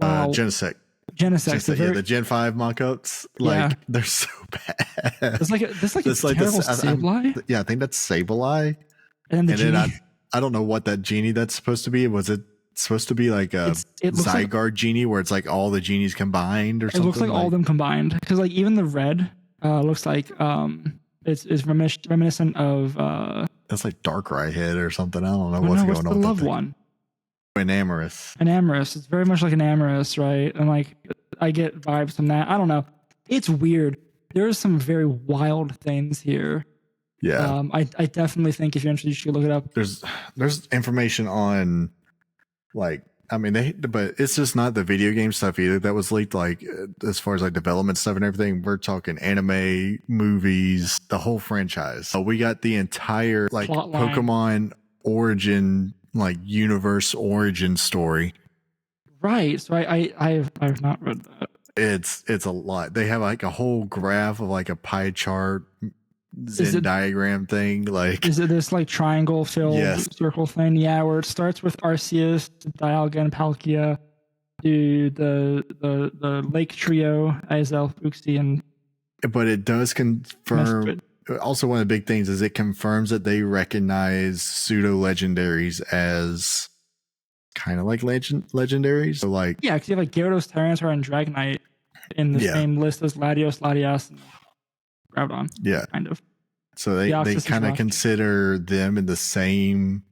Wow. Genesect. The Gen 5 mock-ups, they're so bad. It's like a terrible Sableye. Yeah, I think that's Sableye. And then I don't know what that genie that's supposed to be. Was it supposed to be like a Zygarde genie, where it's like all the genies combined or something? It looks like all of them combined, because like even the red looks like it's reminiscent of that's like Darkrai Head or something. I don't know what's going on. The love one? Enamorous. It's very much like an Enamorous, right? And like I get vibes from that. I don't know. It's weird. There's some very wild things here. Yeah. I definitely think if you're interested, you should look it up. There's information on like, I mean, but it's just not the video game stuff either that was leaked. Like as far as like development stuff and everything, we're talking anime, movies, the whole franchise. So we got the entire like Pokemon origin, like universe origin story. Right. So I've not read that. It's a lot. They have like a whole graph of like a pie chart diagram thing. Like, is it this like triangle filled circle thing? Yeah, where it starts with Arceus, Dialga, Palkia, to the Lake Trio, Azel, Uxie, and. But it does confirm. Also, one of the big things is it confirms that they recognize pseudo legendaries as kind of like legendaries. So like, yeah, because you have like Gyarados, Tyranitar, and Dragonite in the same list as Latios, Latias, and Groudon. Yeah, kind of. So they kind of consider them in the same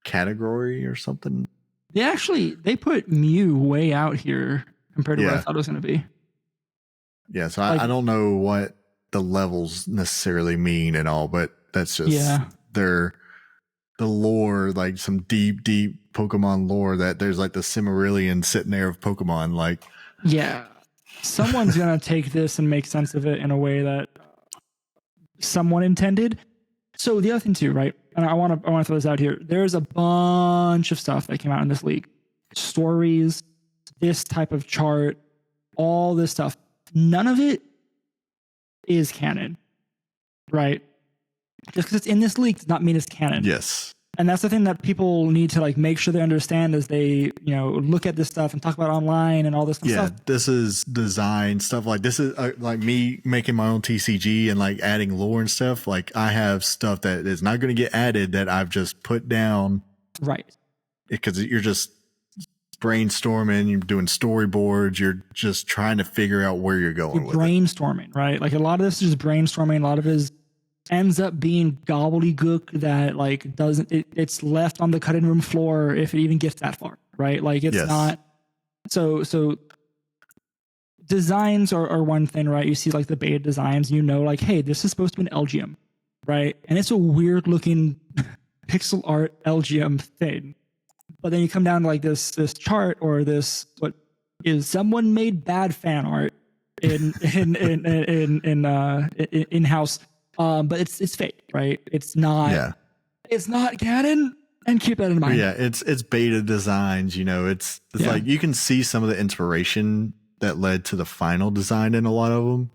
category or something. They put Mew way out here compared to what I thought it was going to be. Yeah, so I don't know what the levels necessarily mean and all, but that's just the lore, like some deep Pokemon lore, that there's like the Cimmerillion sitting there of Pokemon. Like, yeah, someone's going to take this and make sense of it in a way that someone intended. So the other thing too, right? And I want to throw this out here. There's a bunch of stuff that came out in this league. Stories, this type of chart, all this stuff. None of it is canon, right? Just because it's in this league does not mean it's canon. Yes. And that's the thing that people need to like make sure they understand as they, look at this stuff and talk about online and all this stuff. Yeah, this is design stuff. Like this is like me making my own TCG and like adding lore and stuff. Like I have stuff that is not going to get added that I've just put down. Right. Because you're just brainstorming, you're doing storyboards, you're just trying to figure out where you're going with brainstorming, right? Like a lot of this is just brainstorming. A lot of it ends up being gobbledygook that like it's left on the cutting room floor if it even gets that far, right? Like it's not so designs are one thing, right? You see like the beta designs, like, hey, this is supposed to be an LGM, right? And it's a weird looking pixel art LGM thing. But then you come down to like this chart or this what is someone made bad fan art in house, but it's fake, right? It's not Canon, and keep that in mind. Yeah, it's beta designs. It's like you can see some of the inspiration that led to the final design in a lot of them.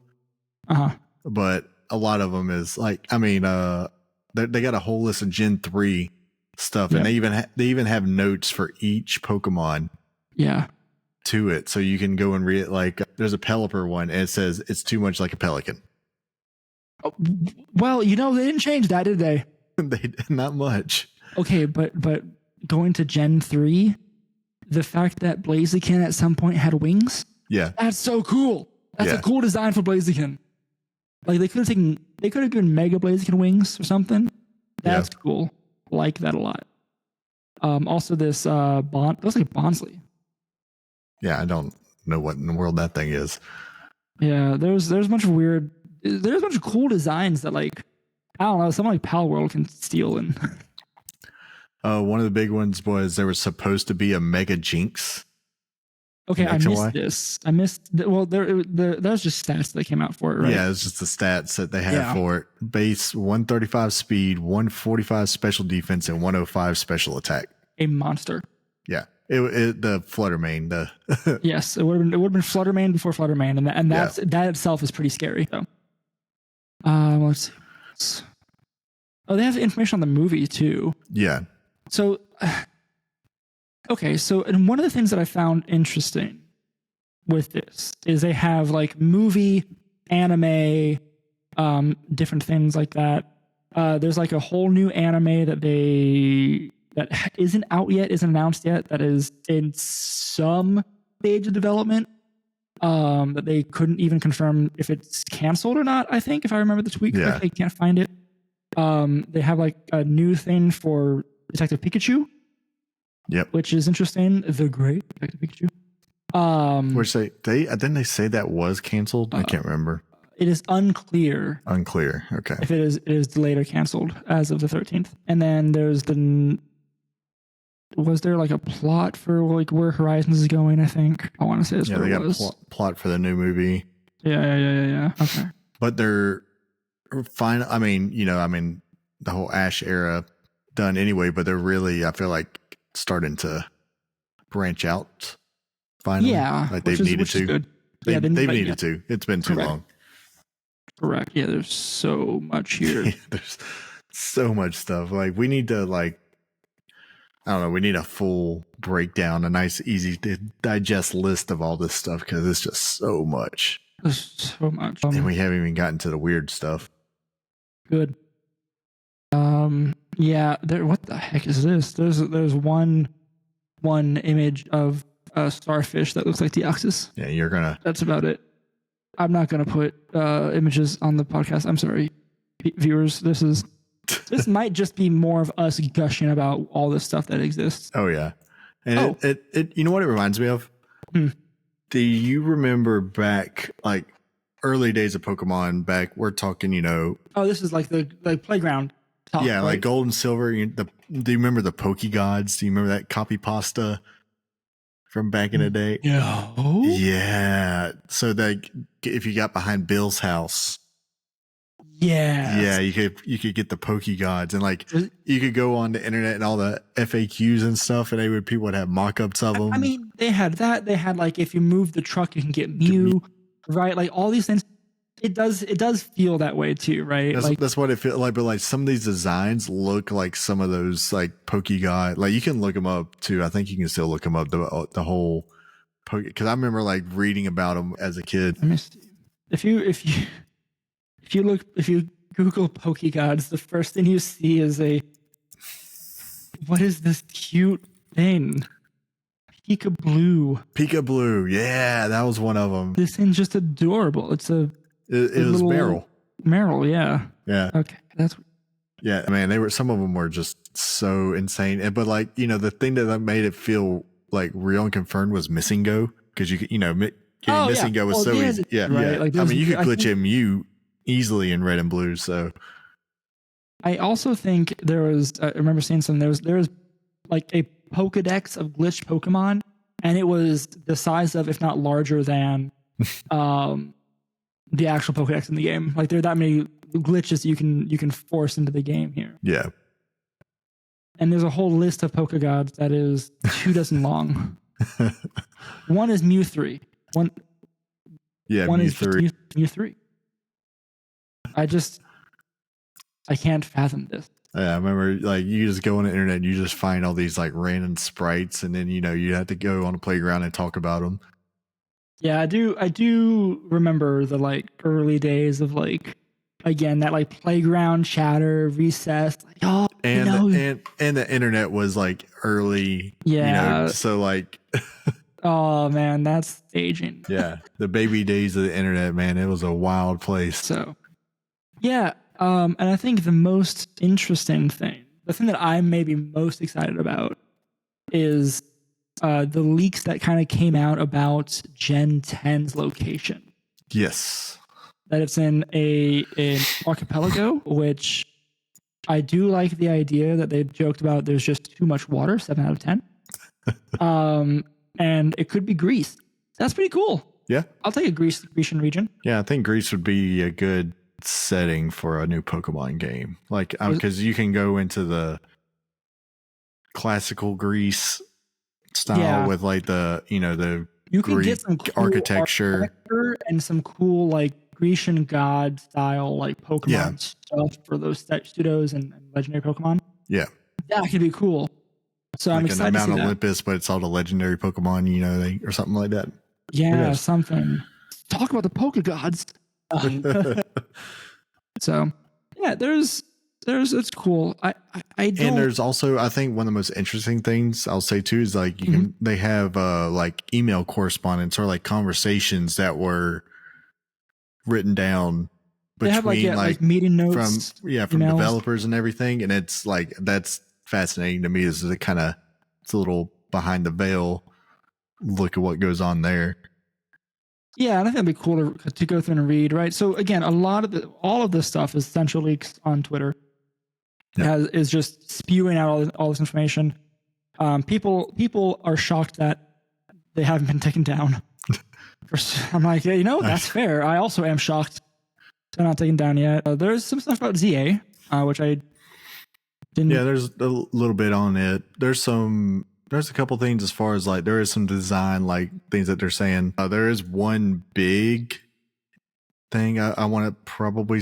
But a lot of them is like, I mean, they got a whole list of Gen 3. Stuff and they even have notes for each Pokemon to it, so you can go and read it. Like there's a Pelipper one and it says it's too much like a pelican. Oh, well, they didn't change that, did they? They not much. Okay, but going to Gen 3, the fact that Blaziken at some point had wings, that's so cool. That's a cool design for Blaziken. Like they could have given Mega Blaziken wings or something. That's cool. Like that a lot. Also, this looks like Bonsly. Yeah, I don't know what in the world that thing is. Yeah, there's a bunch of there's a bunch of cool designs that like I don't know, someone like Pal World can steal. And one of the big ones was there was supposed to be a Mega Jinx. Okay, I missed this. Well, that was just stats that came out for it, right? Yeah, it's just the stats that they had for it. Base 135 speed, 145 special defense, and 105 special attack. A monster. Yeah, the Fluttermane. Yes, it would have been Fluttermane before Fluttermane, and that itself is pretty scary. So, let's see. Oh, they have information on the movie too. Yeah. So. Okay, so and one of the things that I found interesting with this is they have like movie, anime, different things like that. There's like a whole new anime that isn't out yet, isn't announced yet, that is in some stage of development. That they couldn't even confirm if it's canceled or not. I think if I remember the tweet correctly, I can't find it. They have like a new thing for Detective Pikachu. Yep, which is interesting. The Great Detective Pikachu. Which didn't they say that was canceled? I can't remember. It is unclear. Okay. If it is delayed or canceled as of the 13th. And then there's was there like a plot for like where Horizons is going? I think I want to say that's what it was. Plot for the new movie. Yeah. Okay. But they're fine. I mean, the whole Ash era done anyway. But they're really, I feel like, starting to branch out finally. Like they've needed to. Good. They've needed to. It's been too long. Correct. Yeah, there's so much here. There's so much stuff. Like we need to I don't know, we need a full breakdown, a nice, easy to digest list of all this stuff because it's just so much. There's so much. And we haven't even gotten to the weird stuff. Good. Yeah, what the heck is this? There's one image of a starfish that looks like Deoxys. Yeah, that's about it. I'm not gonna put images on the podcast. I'm sorry, viewers. This might just be more of us gushing about all this stuff that exists. Oh yeah. And it you know what it reminds me of? Do you remember back like early days of Pokemon, back we're talking, Oh, this is like the playground. Top, yeah, right? like Gold and Silver. Do you remember the Pokegods? Do you remember that copy pasta from back in the day? Yeah. So if you got behind Bill's house, yeah, you could get the Pokegods, and like you could go on the internet and all the FAQs and stuff, and people would have mock-ups of them. I mean, they had that. They had like if you move the truck, you can get Mew, right? Like all these things. it does feel that way too, right? That's what it feels like. But like some of these designs look like some of those like Pokegod. Like you can look them up too. I think you can still look them up. The whole because I remember like reading about them as a kid. Let me see. If you Google Pokegods, the first thing you see is what is this cute thing? Peekaboo. Yeah, that was one of them. This thing's just adorable. It was Meryl. Meryl, yeah. Yeah. Okay, yeah, man, some of them were just so insane. But like, the thing that made it feel like real and confirmed was Missing Go, because Missing Go was so easy. Yeah, right. Like, I mean, you could glitch him easily in Red and Blue. So I also think there was. I remember seeing some. There was like a Pokedex of glitched Pokemon, and it was the size of, if not larger than, the actual Pokedex in the game. Like there are that many glitches you can force into the game here. Yeah. And there's a whole list of Pokegods that is 2 dozen long. One is Mew 3. One Mew is 3. Mew 3. I can't fathom this. Yeah, I remember like you just go on the internet and you just find all these like random sprites, and then you have to go on the playground and talk about them. Yeah, I do remember the like early days of like, again, that like playground chatter, recess, like, oh, and the internet was like early. Yeah. So like oh man, that's aging. Yeah. The baby days of the internet, man, it was a wild place. So yeah. And I think the most interesting thing, the thing that I'm maybe most excited about, is the leaks that kind of came out about Gen 10's location. Yes. That it's in an archipelago, which I do like the idea that they joked about there's just too much water, 7 out of 10. And it could be Greece. That's pretty cool. Yeah. I'll take a Grecian region. Yeah, I think Greece would be a good setting for a new Pokemon game. Like, because you can go into the classical Greece style with like the you can Greek get some cool architecture and some cool like Grecian god style like Pokemon stuff for those pseudos and legendary Pokemon. Yeah, that could be cool. So like I'm excited to see Mount Olympus, but it's all the legendary Pokemon, or something like that. Yeah, something. Talk about the Pokegods. So yeah, there's it's cool. I don't. And there's also, I think one of the most interesting things I'll say too is like they have like email correspondence or like conversations that were written down between they have like meeting notes from developers and everything, and it's like that's fascinating to me. Is it's a little behind the veil look at what goes on there. Yeah, and I think it'd be cool to go through and read, right? So again, all of this stuff is Central Leaks on Twitter. Is just spewing out all this information. People are shocked that they haven't been taken down. I'm like, that's fair. I also am shocked they're not taken down yet. There's some stuff about ZA, which I didn't. Yeah, there's a little bit on it. There's a couple things as far as like there is some design like things that they're saying. There is one big thing I want to probably.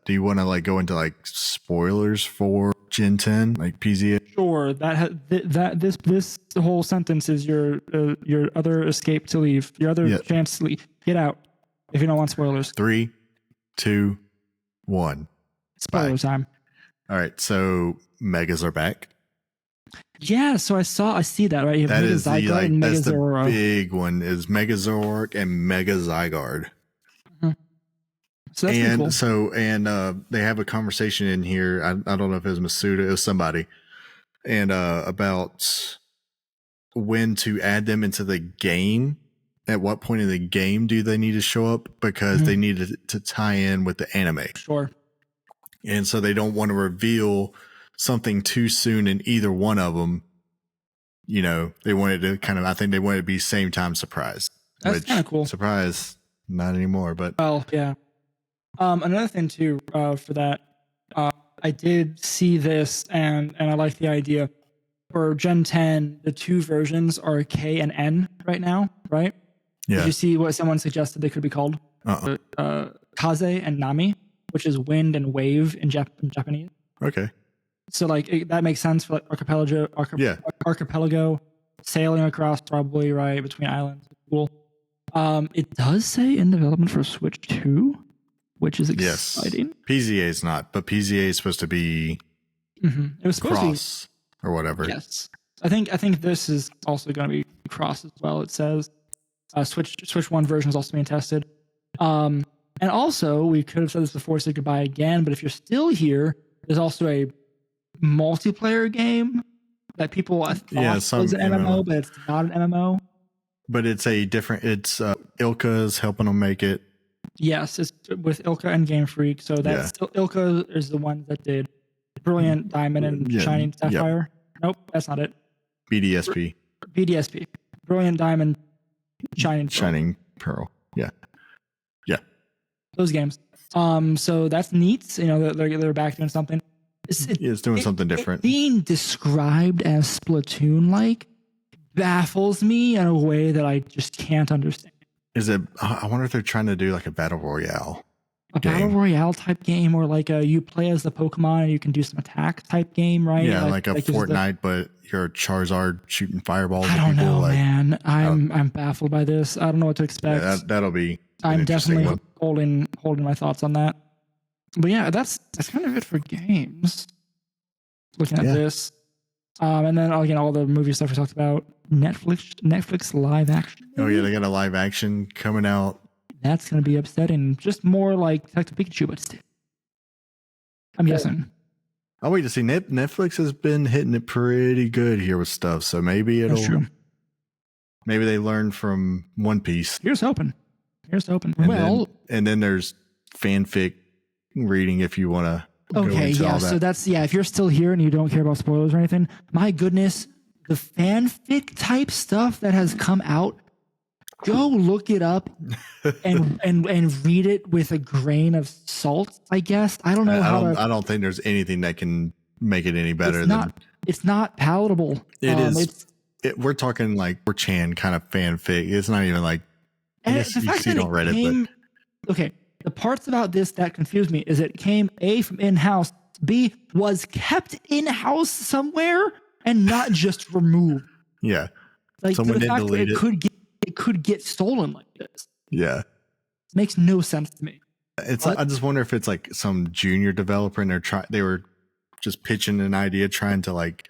Do you want to like go into like spoilers for Gen 10, like PZA? Sure. This whole sentence is your other escape to leave, your other chance to leave. Get out if you don't want spoilers. 3, 2, 1. Spoiler time. All right. So Megas are back. Yeah. So I see that right. You have that Mega is Zygarde and Mega that's Zoroark. The big one is Mega Zoroark and Mega Zygarde. So that's pretty cool. They have a conversation in here. I don't know if it was Masuda, it was somebody, and about when to add them into the game. At what point in the game do they need to show up? Because they need to tie in with the anime. Sure. And so they don't want to reveal something too soon in either one of them. They wanted to I think they wanted to be same time surprise. That's kind of cool. Surprise, not anymore, but. Well, yeah. Another thing too, for that, I did see this and I like the idea. For Gen 10, the 2 versions are K and N right now, right? Yeah. Did you see what someone suggested they could be called? Kaze and Nami, which is wind and wave in Japanese. Okay. So like that makes sense for like archipelago, sailing across probably right between islands. Cool. It does say in development for Switch 2, which is exciting. Yes. PZA is not, but PZA is supposed to be it was supposed cross to be, or whatever. Yes. I think this is also going to be cross as well. It says Switch 1 version is also being tested. And also, we could have said this before, say goodbye again, but if you're still here, there's also a multiplayer game that people thought was an MMO, but it's not an MMO. But it's Ilka's helping them make it. Yes, it's with Ilka and Game Freak. So that's Ilka is the one that did Brilliant Diamond and Shining Sapphire. Nope, that's not it. BDSP. Brilliant Diamond, Shining Pearl. Yeah. Those games. So that's neat. You know, they're back doing something. It's doing something different. Being described as Splatoon-like baffles me in a way that I just can't understand. I wonder if they're trying to do like a battle royale. Battle royale type game, or like you play as the Pokemon and you can do some attack type game, right? Yeah, like a Fortnite, but you're a Charizard shooting fireballs. I don't know, man. I'm baffled by this. I don't know what to expect. Yeah, that'll be. I'm definitely holding my thoughts on that. But yeah, that's kind of it for games. Looking at this, and then again all the movie stuff we talked about. Netflix live action. Oh yeah, they got a live action coming out. That's going to be upsetting. Just more like Detective Pikachu, but still. I'm guessing. I'll wait to see. Netflix has been hitting it pretty good here with stuff, so maybe it'll. That's true. Maybe they learned from One Piece. Here's hoping. And then there's fanfic reading if you want to. Okay, so that's if you're still here and you don't care about spoilers or anything, my goodness, the fanfic type stuff that has come out, go look it up and read it with a grain of salt, I guess. I don't know I don't think there's anything that can make it any better. It's not palatable. It is. We're talking like 4chan kind of fanfic. It's not even like you see it on Reddit, but okay. The parts about this that confused me is it came A from in-house, B was kept in-house somewhere and not just removed. Yeah. Like someone didn't delete it. It could get stolen like this. Yeah. It makes no sense to me. I just wonder if it's like some junior developer and they were just pitching an idea trying to like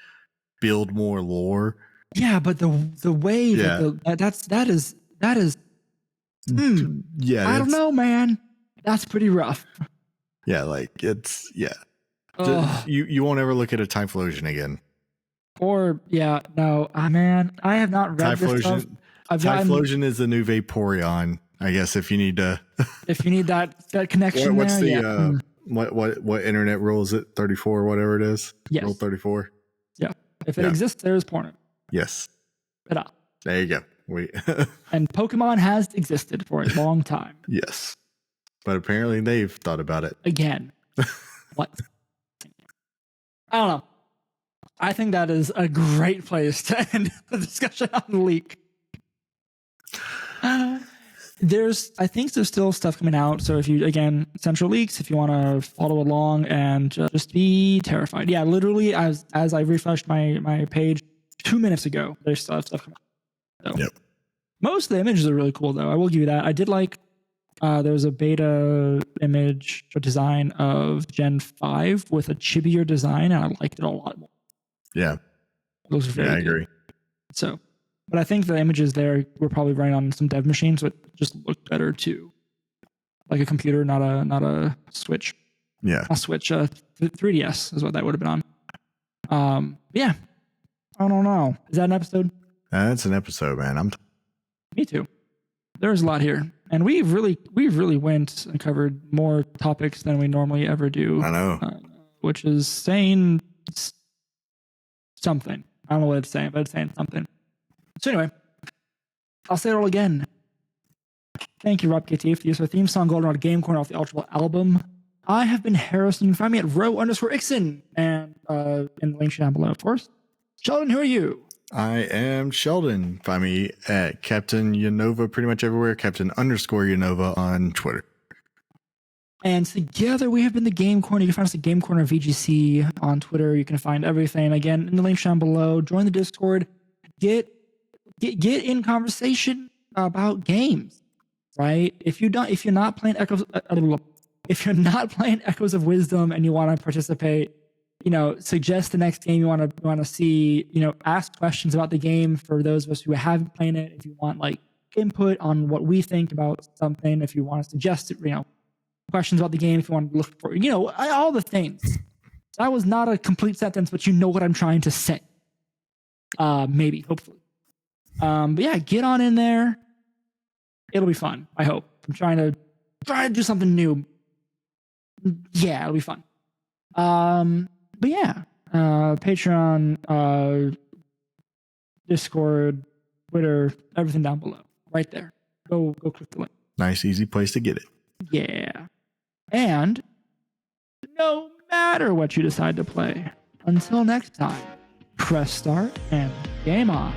build more lore. Yeah, but the way that is I don't know, man. That's pretty rough. Yeah, like it's you won't ever look at a Typhlosion again. Or man, I have not read this stuff. Typhlosion is the new Vaporeon, I guess. If you need to, if you need that connection, what's the what internet rule is it? 34 or whatever it is. Yes. Rule 34. Yeah, if it exists, there is porno. Yes. Ta-da. There you go. And Pokemon has existed for a long time. Yes. But apparently they've thought about it. Again. What? I don't know. I think that is a great place to end the discussion on the leak. I think there's still stuff coming out. So if you, again, Central Leaks, if you want to follow along and just be terrified. Yeah, literally as I refreshed my page 2 minutes ago, there's stuff coming out. So, most of the images are really cool though. I will give you that. I did like there's a beta image or design of Gen 5 with a chibier design, and I liked it a lot more. Yeah. It looks very I agree. So, but I think the images there were probably running on some dev machines, so it just looked better too. Like a computer, not a Switch. Yeah. A Switch, 3DS is what that would have been on. Yeah. I don't know. Is that an episode? That's an episode, man. Me too. There's a lot here. And we've really went and covered more topics than we normally ever do. I know. Which is saying something. I don't know what it's saying, but it's saying something. So anyway, I'll say it all again. Thank you, Rob KT, for the use of our theme song, Goldenrod Game Corner off the Ultra Ball album. I have been Harrison. You can find me at row_Ixon and in the link down below, of course. Sheldon, who are you? I am Sheldon. Find me at Captain Yanova pretty much everywhere. Captain_Yanova on Twitter. And together we have been the Game Corner. You can find us at Game Corner VGC on Twitter. You can find everything again in the link down below. Join the Discord. Get in conversation about games, right? If you're not playing Echoes of Wisdom and you want to participate, suggest the next game you want to see. Ask questions about the game for those of us who haven't played it. If you want like input on what we think about something, if you want to suggest it, questions about the game, if you want to look for, all the things. That was not a complete sentence, but you know what I'm trying to say. Maybe, hopefully. But yeah, get on in there. It'll be fun, I hope. I'm trying to do something new. Yeah, it'll be fun. But yeah, Patreon, Discord, Twitter, everything down below. Right there. Go click the link. Nice, easy place to get it. Yeah. And no matter what you decide to play, until next time, press start and game on.